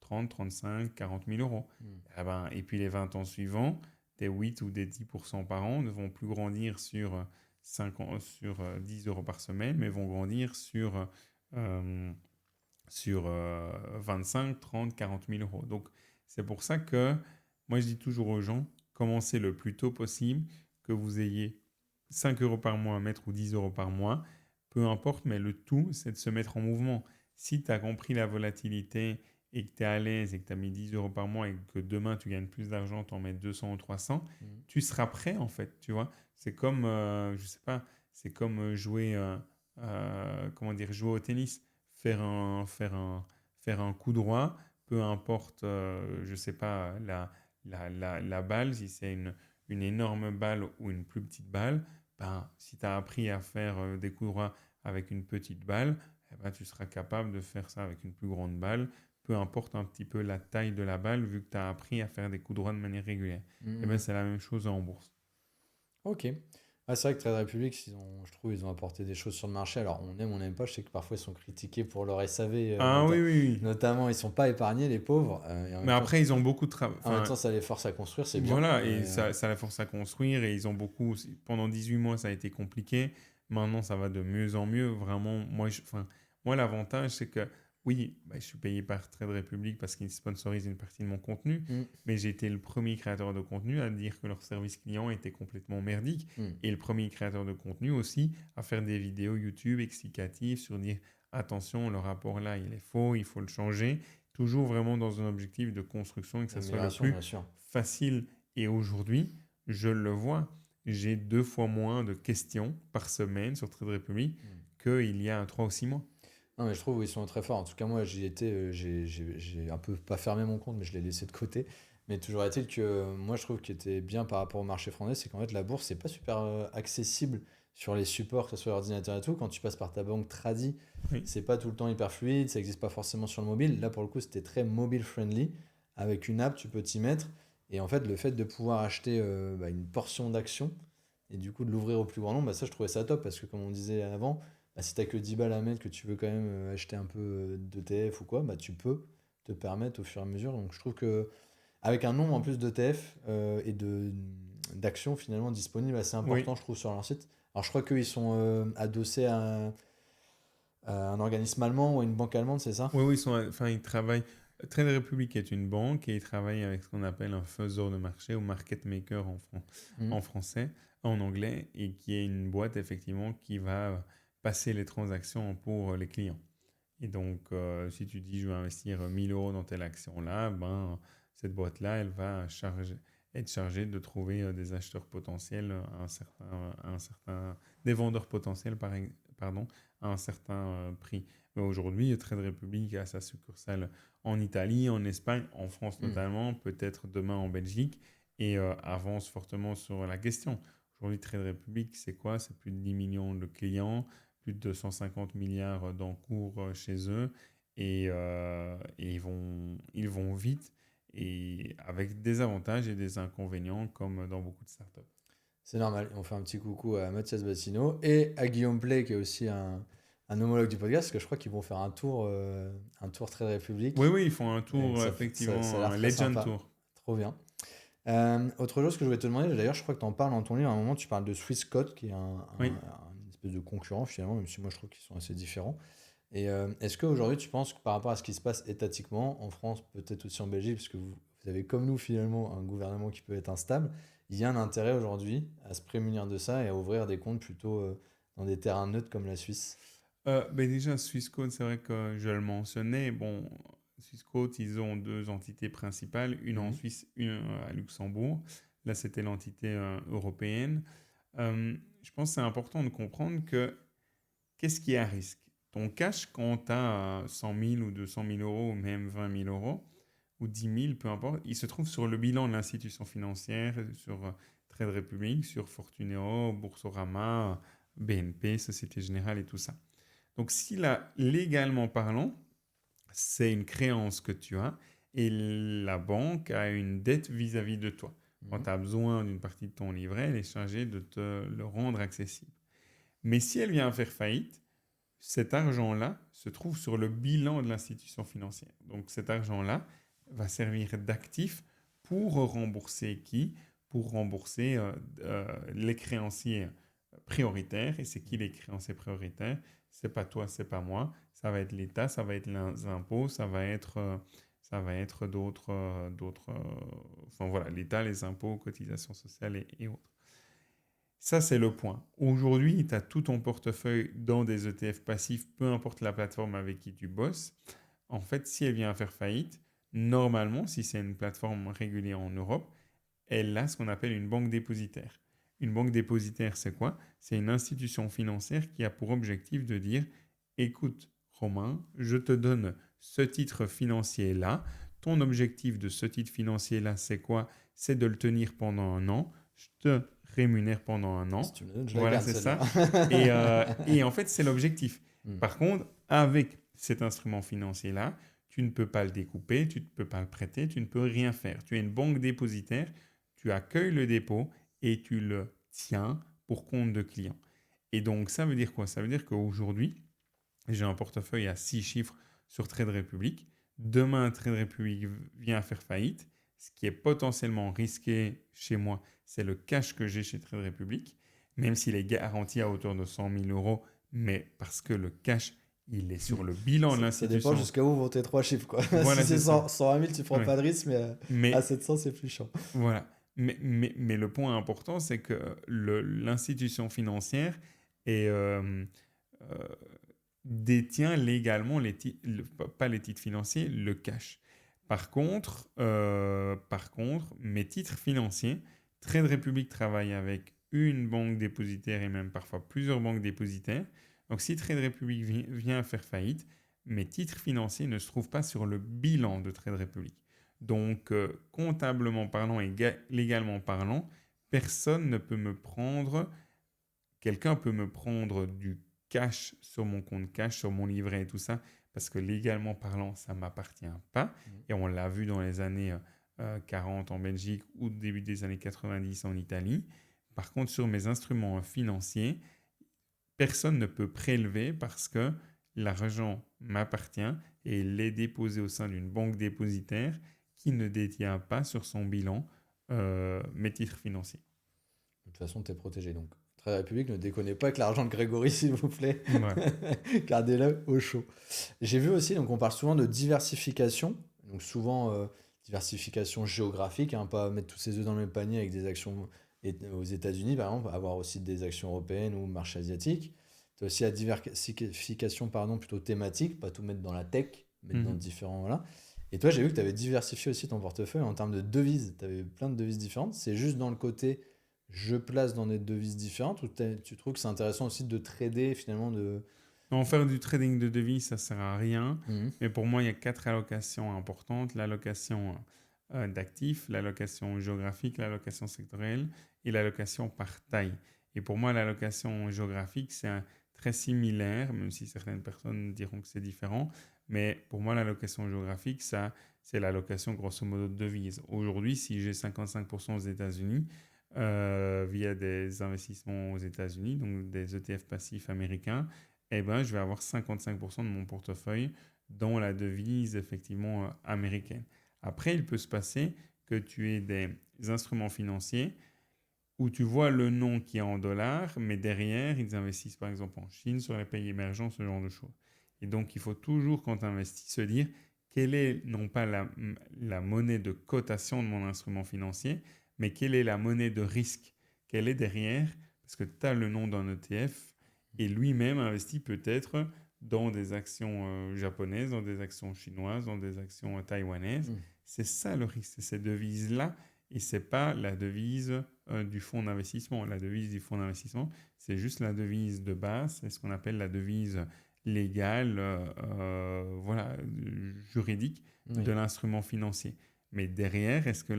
30, 35, 40 000 euros. Hmm. Eh ben, et puis les 20 ans suivants, tes 8 ou des 10% par an ne vont plus grandir sur, 5 ans, sur 10 euros par semaine, mais vont grandir euh, sur 25, 30, 40 000 euros. Donc, c'est pour ça que moi, je dis toujours aux gens, commencez le plus tôt possible, que vous ayez 5 euros par mois à mettre ou 10 euros par mois, peu importe, mais le tout, c'est de se mettre en mouvement. Si tu as compris la volatilité et que tu es à l'aise et que tu as mis 10 euros par mois et que demain tu gagnes plus d'argent, tu en mets 200 ou 300, Hmm. tu seras prêt en fait, tu vois. C'est comme, je sais pas, c'est comme jouer, comment dire, jouer au tennis faire un coup droit, peu importe, je ne sais pas, la balle, si c'est une énorme balle ou une plus petite balle, ben, si tu as appris à faire des coups droits avec une petite balle, eh ben, tu seras capable de faire ça avec une plus grande balle, peu importe un petit peu la taille de la balle, vu que tu as appris à faire des coups droits de manière régulière. Eh ben, Hmm. c'est la même chose en bourse. Ok. Ah, c'est vrai que Trade Republic, je trouve, ils ont apporté des choses sur le marché. Alors, on aime, on n'aime pas. Je sais que parfois, ils sont critiqués pour leur SAV. Ah oui, oui, oui. Notamment, ils sont pas épargnés, les pauvres. Et Mais après, ils ont beaucoup de travail. en même Enfin, temps, ça les force à construire, c'est bien. voilà, et Mais ça la force à construire. Et ils ont beaucoup. Pendant 18 mois, ça a été compliqué. Maintenant, ça va de mieux en mieux. Vraiment, enfin, moi l'avantage, c'est que oui, bah, je suis payé par Trade Republic parce qu'ils sponsorisent une partie de mon contenu. hmm, Mais j'ai été le premier créateur de contenu à dire que leur service client était complètement merdique. hmm. Et le premier créateur de contenu aussi à faire des vidéos YouTube explicatives sur dire attention, le rapport là, il est faux, il faut le changer. Toujours vraiment dans un objectif de construction et que ça soit le L'amélioration, plus bien sûr. facile. Et aujourd'hui, je le vois, j'ai 2 fois moins de questions par semaine sur Trade Republic Hmm. qu'il y a 3 ou 6 mois. Non, mais je trouve qu'ils sont très forts. En tout cas, moi, j'y étais. J'ai un peu pas fermé mon compte, mais je l'ai laissé de côté. Mais toujours est-il que moi, je trouve qu'il était bien par rapport au marché français, c'est qu'en fait, la bourse, c'est pas super accessible sur les supports, que ce soit l'ordinateur et tout. Quand tu passes par ta banque tradi, Oui. c'est pas tout le temps hyper fluide, ça n'existe pas forcément sur le mobile. Là, pour le coup, c'était très mobile friendly. Avec une app, tu peux t'y mettre. Et en fait, le fait de pouvoir acheter une portion d'action et du coup de l'ouvrir au plus grand nombre, bah, ça, je trouvais ça top parce que, comme on disait avant, bah, si t'as que 10 balles à mettre, que tu veux quand même acheter un peu d'ETF ou quoi, bah, tu peux te permettre au fur et à mesure. Donc je trouve que avec un nombre en plus d'ETF et d'actions finalement disponibles assez Oui, importants, je trouve, sur leur site. Alors, je crois qu'ils sont adossés à un organisme allemand ou à une banque allemande, c'est ça? oui, oui, enfin, ils travaillent. Trade Republic est une banque et ils travaillent avec ce qu'on appelle un faiseur de marché ou market maker Mhm. en français, en anglais, et qui est une boîte effectivement qui va passer les transactions pour les clients. Et donc, si tu dis je vais investir 1000 euros dans telle action-là, ben, cette boîte-là, elle va être chargée de trouver des acheteurs potentiels des vendeurs potentiels, pardon, à un certain prix. Mais aujourd'hui, Trade Republic a sa succursale en Italie, en Espagne, en France Mhm. notamment, peut-être demain en Belgique, et avance fortement sur la question. Aujourd'hui, Trade Republic, c'est quoi? C'est plus de 10 millions de clients, plus de 250 milliards d'encours chez eux et ils vont vite et avec des avantages et des inconvénients comme dans beaucoup de startups. C'est normal. On fait un petit coucou à Mathias Bassino et à Guillaume Play, qui est aussi un homologue du podcast, parce que je crois qu'ils vont faire un tour Trade Oui, Republic. oui, ils font un Et tour, ça a effectivement, l'air un très Legend sympa. Tour. Trop bien. Autre chose que je voulais te demander, d'ailleurs, je crois que tu en parles dans ton livre. À un moment, tu parles de Swissquote, qui est Oui. une espèce de concurrent finalement, même si moi je trouve qu'ils sont assez différents. Et est-ce qu'aujourd'hui, tu penses que par rapport à ce qui se passe étatiquement, en France, peut-être aussi en Belgique, parce que vous avez comme nous finalement un gouvernement qui peut être instable, il y a un intérêt aujourd'hui à se prémunir de ça et à ouvrir des comptes plutôt dans des terrains neutres comme la Suisse? Ben déjà, Swissquote, c'est vrai que je le mentionnais. Bon, Swissquote, ils ont deux entités principales, une en Mhm. Suisse, une à Luxembourg. Là, c'était l'entité européenne. Je pense que c'est important de comprendre que qu'est-ce qui est à risque? Ton cash, quand tu as 100 000 ou 200 000 euros, ou même 20 000 euros, ou 10 000, peu importe, il se trouve sur le bilan de l'institution financière, sur Trade Republic, sur Fortuneo, Boursorama, BNP, Société Générale et tout ça. Donc, si là, légalement parlant, c'est une créance que tu as et la banque a une dette vis-à-vis de toi. Quand Mhm. tu as besoin d'une partie de ton livret, elle est chargée de te le rendre accessible. Mais si elle vient faire faillite, cet argent-là se trouve sur le bilan de l'institution financière. Donc cet argent-là va servir d'actif pour rembourser qui? Pour rembourser les créanciers prioritaires. Et c'est qui les créanciers prioritaires? C'est pas toi, c'est pas moi. Ça va être l'État, ça va être les impôts, ça va être enfin voilà, l'État, les impôts, cotisations sociales et autres. Ça, c'est le point. Aujourd'hui, tu as tout ton portefeuille dans des ETF passifs, peu importe la plateforme avec qui tu bosses. En fait, si elle vient à faire faillite, normalement, si c'est une plateforme régulée en Europe, elle a ce qu'on appelle une banque dépositaire. Une banque dépositaire, c'est quoi? C'est une institution financière qui a pour objectif de dire, écoute, Romain, je te donne ce titre financier-là. Ton objectif de ce titre financier-là, c'est quoi? C'est de le tenir pendant un an. Je te rémunère pendant un Si an. tu me la donnes, je la Voilà, garde c'est celle-là. ça. Et en fait, c'est l'objectif. Hmm. Par contre, avec cet instrument financier-là, tu ne peux pas le découper, tu ne peux pas le prêter, tu ne peux rien faire. Tu es une banque dépositaire, tu accueilles le dépôt et tu le tiens pour compte de client. Et donc, ça veut dire quoi? Ça veut dire qu'aujourd'hui, j'ai un portefeuille à 6 chiffres sur Trade Republic. Demain, Trade Republic vient faire faillite. Ce qui est potentiellement risqué chez moi, c'est le cash que j'ai chez Trade Republic, même s'il est garanti à hauteur de 100 000 euros, mais parce que le cash, il est sur le bilan de Ça dépend l'institution. jusqu'à où vont tes trois chiffres, quoi. Si Voilà, c'est c'est ça. 120 000, tu prends Ouais. pas de risque, mais à Mais 700, c'est plus chaud. voilà. Mais le point important, c'est que l'institution financière est, euh, détient légalement pas les titres financiers, le cash. Par contre, mes titres financiers, Trade Republic travaille avec une banque dépositaire et même parfois plusieurs banques dépositaires. Donc si Trade Republic vient faire faillite, mes titres financiers ne se trouvent pas sur le bilan de Trade Republic. Donc comptablement parlant et légalement parlant, personne ne peut me prendre, quelqu'un peut me prendre du cash sur mon compte cash, sur mon livret et tout ça, parce que légalement parlant, ça ne m'appartient pas. Et on l'a vu dans les années 40 en Belgique ou début des années 90 en Italie. Par contre, sur mes instruments financiers, personne ne peut prélever parce que l'argent m'appartient et il est déposé au sein d'une banque dépositaire qui ne détient pas sur son bilan mes titres financiers. De toute façon, tu es protégé. Donc, Trade Republic, ne déconnez pas avec l'argent de Grégory, s'il vous plaît. Ouais. Gardez-le au chaud. J'ai vu aussi, donc on parle souvent de diversification. Donc, souvent, diversification géographique, hein, pas mettre tous ses œufs dans le même panier avec des actions aux États-Unis, par exemple, avoir aussi des actions européennes ou marché asiatique. Tu as aussi la diversification pardon, plutôt thématique, pas tout mettre dans la tech, mettre dans Mhm. différents. Voilà. Et toi, j'ai vu que tu avais diversifié aussi ton portefeuille en termes de devises. Tu avais plein de devises différentes. C'est juste dans le côté je place dans des devises différentes ou tu trouves que c'est intéressant aussi de trader finalement de. En faire du trading de devises, ça sert à rien. Mhm. Mais pour moi, il y a 4 allocations importantes. L'allocation d'actifs, l'allocation géographique, l'allocation sectorielle et l'allocation par taille. Et pour moi, l'allocation géographique, très similaire, même si certaines personnes diront que c'est différent. Mais pour moi, l'allocation géographique, ça, c'est l'allocation grosso modo de devises. Aujourd'hui, si j'ai 55% aux États-Unis, via des investissements aux États-Unis, donc des ETF passifs américains, eh ben, je vais avoir 55% de mon portefeuille dans la devise effectivement américaine. Après, il peut se passer que tu aies des instruments financiers où tu vois le nom qui est en dollars, mais derrière, ils investissent par exemple en Chine, sur les pays émergents, ce genre de choses. Et donc, il faut toujours, quand tu investis, se dire quelle est non pas la monnaie de cotation de mon instrument financier, mais quelle est la monnaie de risque qu'elle est derrière, parce que tu as le nom d'un ETF et lui-même investit peut-être dans des actions japonaises, dans des actions chinoises, dans des actions taïwanaises. Mhm. C'est ça le risque, c'est ces devises-là et c'est pas la devise du fonds d'investissement. La devise du fonds d'investissement, c'est juste la devise de base, c'est ce qu'on appelle la devise légale, voilà, juridique de Oui. l'instrument financier. Mais derrière, est-ce que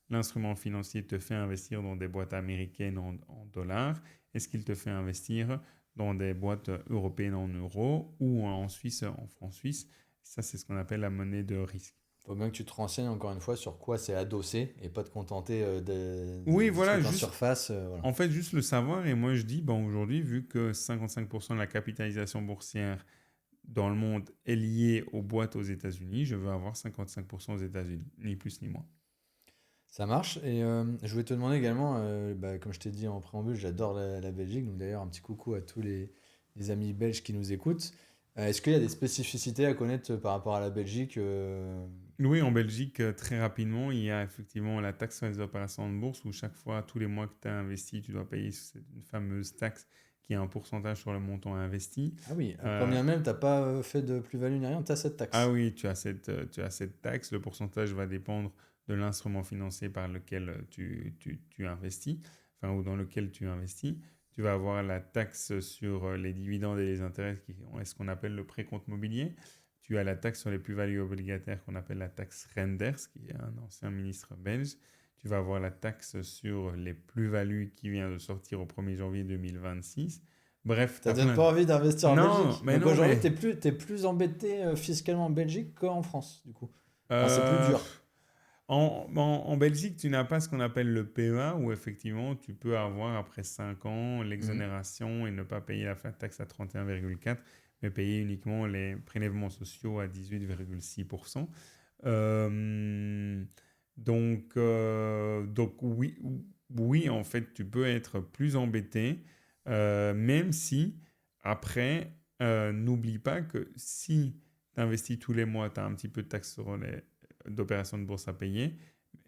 l'instrument financier te fait investir dans des boîtes américaines en dollars? Est-ce qu'il te fait investir dans des boîtes européennes en euros ou en Suisse, en francs suisses? Ça, c'est ce qu'on appelle la monnaie de risque. Faut bien que tu te renseignes encore une fois sur quoi c'est adossé et pas te contenter Oui, du voilà, truc en juste surface. Voilà. en fait, juste le savoir, et moi je dis, bon, aujourd'hui, vu que 55% de la capitalisation boursière dans le monde est liée aux boîtes aux États-Unis, je veux avoir 55% aux États-Unis, ni plus ni moins. Ça marche. Et je voulais te demander également, bah, comme je t'ai dit en préambule, j'adore la Belgique. Donc d'ailleurs, un petit coucou à tous les amis belges qui nous écoutent. Est-ce qu'il y a des spécificités à connaître par rapport à la Belgique Oui, en Belgique, très rapidement, il y a effectivement la taxe sur les opérations de bourse où chaque fois, tous les mois que tu as investi, tu dois payer une fameuse taxe qui est un pourcentage sur le montant investi. Ah oui, quand Euh, bien même t'as pas fait de plus-value ni rien, tu as cette Ah taxe. oui, tu as cette taxe. Le pourcentage va dépendre de l'instrument financier par lequel tu investis, enfin, ou dans lequel tu investis. Tu vas avoir la taxe sur les dividendes et les intérêts, qui est ce qu'on appelle le précompte mobilier. Tu as la taxe sur les plus-values obligataires qu'on appelle la taxe Renders, qui est un ancien ministre belge. Tu vas avoir la taxe sur les plus-values qui vient de sortir au 1er janvier 2026. Bref, tu Ça as donne plein. pas envie d'investir en Non, Belgique. mais Donc non, aujourd'hui, mais t'es plus embêté fiscalement en Belgique qu'en France, du coup. Enfin, c'est plus euh, dur. en Belgique, tu n'as pas ce qu'on appelle le PEA, où effectivement, tu peux avoir après 5 ans Mhm. l'exonération et ne pas payer la flat tax à 31,4, mais payer uniquement les prélèvements sociaux à 18,6%. Euh, donc oui, oui, en fait, tu peux être plus embêté, même si après, n'oublie pas que si tu investis tous les mois, tu as un petit peu de taxe sur les d'opérations de bourse à payer.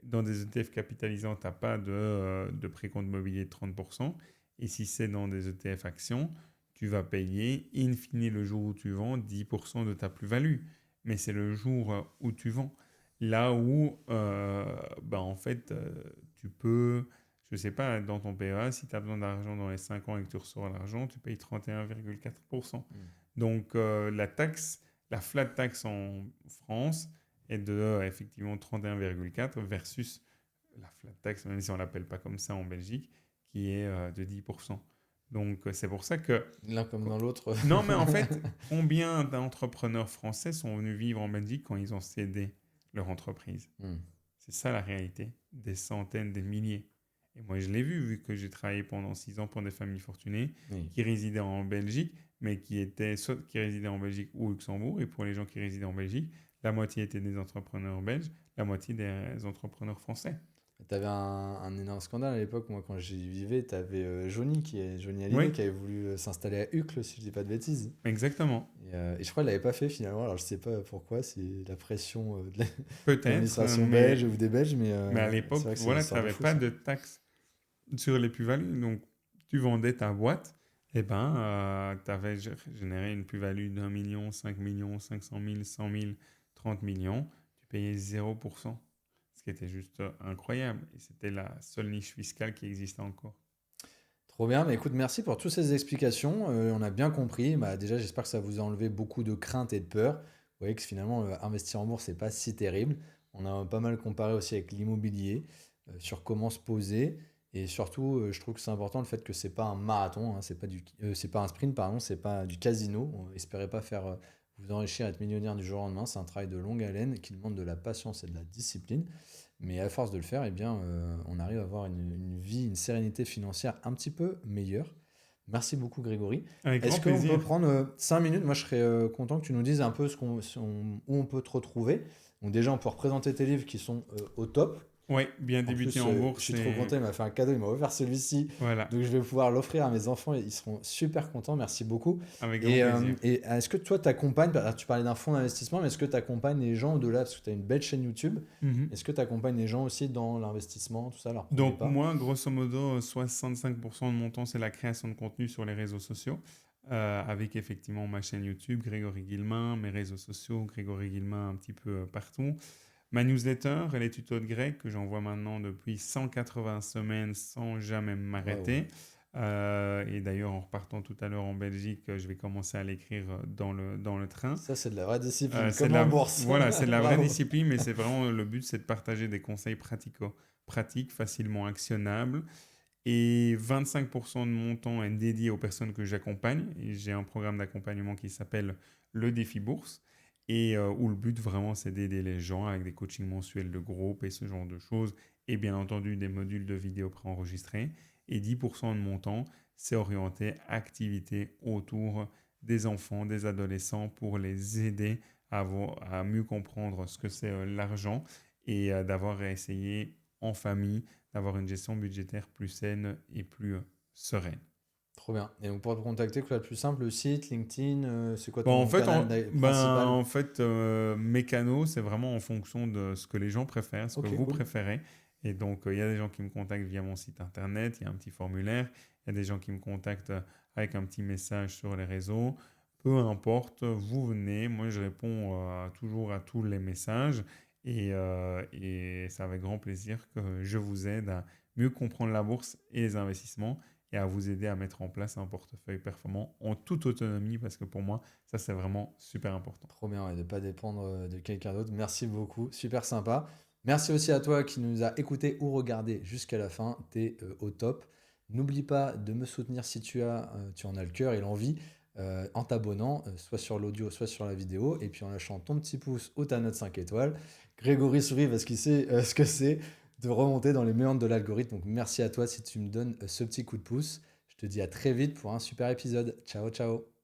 Dans des ETF capitalisants, tu n'as pas de précompte mobilier de 30%. Et si c'est dans des ETF actions, tu vas payer, in fine, le jour où tu vends, 10% de ta plus-value. Mais c'est le jour où tu vends. Là où, bah, en fait, tu peux, je ne sais pas, dans ton PEA, si tu as besoin d'argent dans les 5 ans et que tu reçois l'argent, tu payes 31,4%. Mhm. Donc, la flat tax en France, est de effectivement 31,4 versus la flat tax, même si on ne l'appelle pas comme ça en Belgique, qui est de 10%. Donc c'est pour ça que... L'un comme dans l'autre. Non, mais en fait, combien d'entrepreneurs français sont venus vivre en Belgique quand ils ont cédé leur entreprise? Hmm. C'est ça la réalité. Des centaines, des milliers. Et moi, je l'ai vu que j'ai travaillé pendant 6 ans pour des familles fortunées Oui. qui résidaient en Belgique, mais qui étaient soit qui résidaient en Belgique ou au Luxembourg. Et pour les gens qui résidaient en Belgique, la moitié étaient des entrepreneurs belges, la moitié des entrepreneurs français. Tu avais un énorme scandale à l'époque. Moi, quand j'y vivais, tu avais Johnny Hallyday, Oui, qui avait voulu s'installer à Uccle, si je dis pas de bêtises. exactement. Et je crois qu'il l'avait pas fait finalement. Alors, je sais pas pourquoi, c'est la pression de Peut-être, l'administration belge ou des Belges, mais à c'est l'époque, vrai que c'est une voilà, tu histoire de n'avais fou, pas ça. de taxes sur les plus-values. Donc, tu vendais ta boîte, et ben, tu avais généré une plus-value d'1 million, 5 millions, 500 000, 100 000, 30 millions. Tu payais 0%, ce qui était juste incroyable. Et c'était la seule niche fiscale qui existait encore. Trop bien, mais écoute, merci pour toutes ces explications. On a bien compris. Bah, déjà, j'espère que ça vous a enlevé beaucoup de craintes et de peur. Vous voyez que finalement, investir en bourse, c'est pas si terrible. On a pas mal comparé aussi avec l'immobilier, sur comment se poser. Et surtout, je trouve que c'est important le fait que c'est pas un marathon, hein, c'est pas un sprint, pardon, c'est pas du casino. Espérez pas faire vous enrichir, être millionnaire du jour au lendemain. C'est un travail de longue haleine qui demande de la patience et de la discipline. Mais à force de le faire, eh bien, on arrive à avoir une vie, une sérénité financière un petit peu meilleure. Merci beaucoup, Grégory. Avec grand Est-ce qu'on peut plaisir. prendre 5 minutes? Moi, je serais content que tu nous dises un peu où on peut te retrouver. Donc déjà, on peut représenter tes livres qui sont au top. Oui, bien En débuté plus, en je bourse suis trop et content, il m'a fait un cadeau, il m'a offert celui-ci. voilà, Donc je vais pouvoir l'offrir à mes enfants et ils seront super contents. Merci beaucoup. avec grand Et plaisir. est-ce que toi, tu accompagnes, tu parlais d'un fonds d'investissement, mais est-ce que tu accompagnes les gens au-delà, parce que tu as une belle chaîne YouTube, Mhm. est-ce que tu accompagnes les gens aussi dans l'investissement, tout ça, leur premier Donc pas? moi, grosso modo, 65% de mon temps, c'est la création de contenu sur les réseaux sociaux, avec effectivement ma chaîne YouTube, Grégory Guillemin, mes réseaux sociaux, Grégory Guillemin un petit peu partout. Ma newsletter et les tutos de grec que j'envoie maintenant depuis 180 semaines sans jamais Waouh, m'arrêter. Et d'ailleurs, en repartant tout à l'heure en Belgique, je vais commencer à l'écrire dans le train. ça c'est de la vraie discipline, C'est comme de en la, bourse. voilà, c'est de la vraie Bravo. discipline, mais c'est vraiment le but, c'est de partager des conseils pratiques, facilement actionnables. Et 25% de mon temps est dédié aux personnes que j'accompagne. Et j'ai un programme d'accompagnement qui s'appelle le défi bourse et où le but vraiment c'est d'aider les gens avec des coachings mensuels de groupe et ce genre de choses. Et bien entendu des modules de vidéos préenregistrés. Et 10% de mon temps, c'est orienté activité autour des enfants, des adolescents pour les aider à mieux comprendre ce que c'est l'argent et d'avoir essayé en famille d'avoir une gestion budgétaire plus saine et plus sereine. Trop bien. Et donc pour te contacter, quoi, le plus simple, le site, LinkedIn, c'est quoi Bon, en ton fait, canal principal? mes canaux, c'est vraiment en fonction de ce que les gens préfèrent, ce que Ok, vous cool. préférez. Et donc, il y a des gens qui me contactent via mon site internet, il y a un petit formulaire. Il y a des gens qui me contactent avec un petit message sur les réseaux. Peu importe, vous venez. Moi, je réponds toujours à tous les messages. Et c'est avec grand plaisir que je vous aide à mieux comprendre la bourse et les investissements et à vous aider à mettre en place un portefeuille performant en toute autonomie parce que pour moi, ça, c'est vraiment super important. Trop bien, ouais, de ne pas dépendre de quelqu'un d'autre. Merci beaucoup, super sympa. Merci aussi à toi qui nous a écouté ou regardé jusqu'à la fin. Tu es au top. N'oublie pas de me soutenir si tu en as le cœur et l'envie en t'abonnant, soit sur l'audio, soit sur la vidéo, et puis en lâchant ton petit pouce ou ta note 5 étoiles. Grégory sourit parce qu'il sait ce que c'est de remonter dans les méandres de l'algorithme. Donc merci à toi si tu me donnes ce petit coup de pouce. Je te dis à très vite pour un super épisode. Ciao, ciao.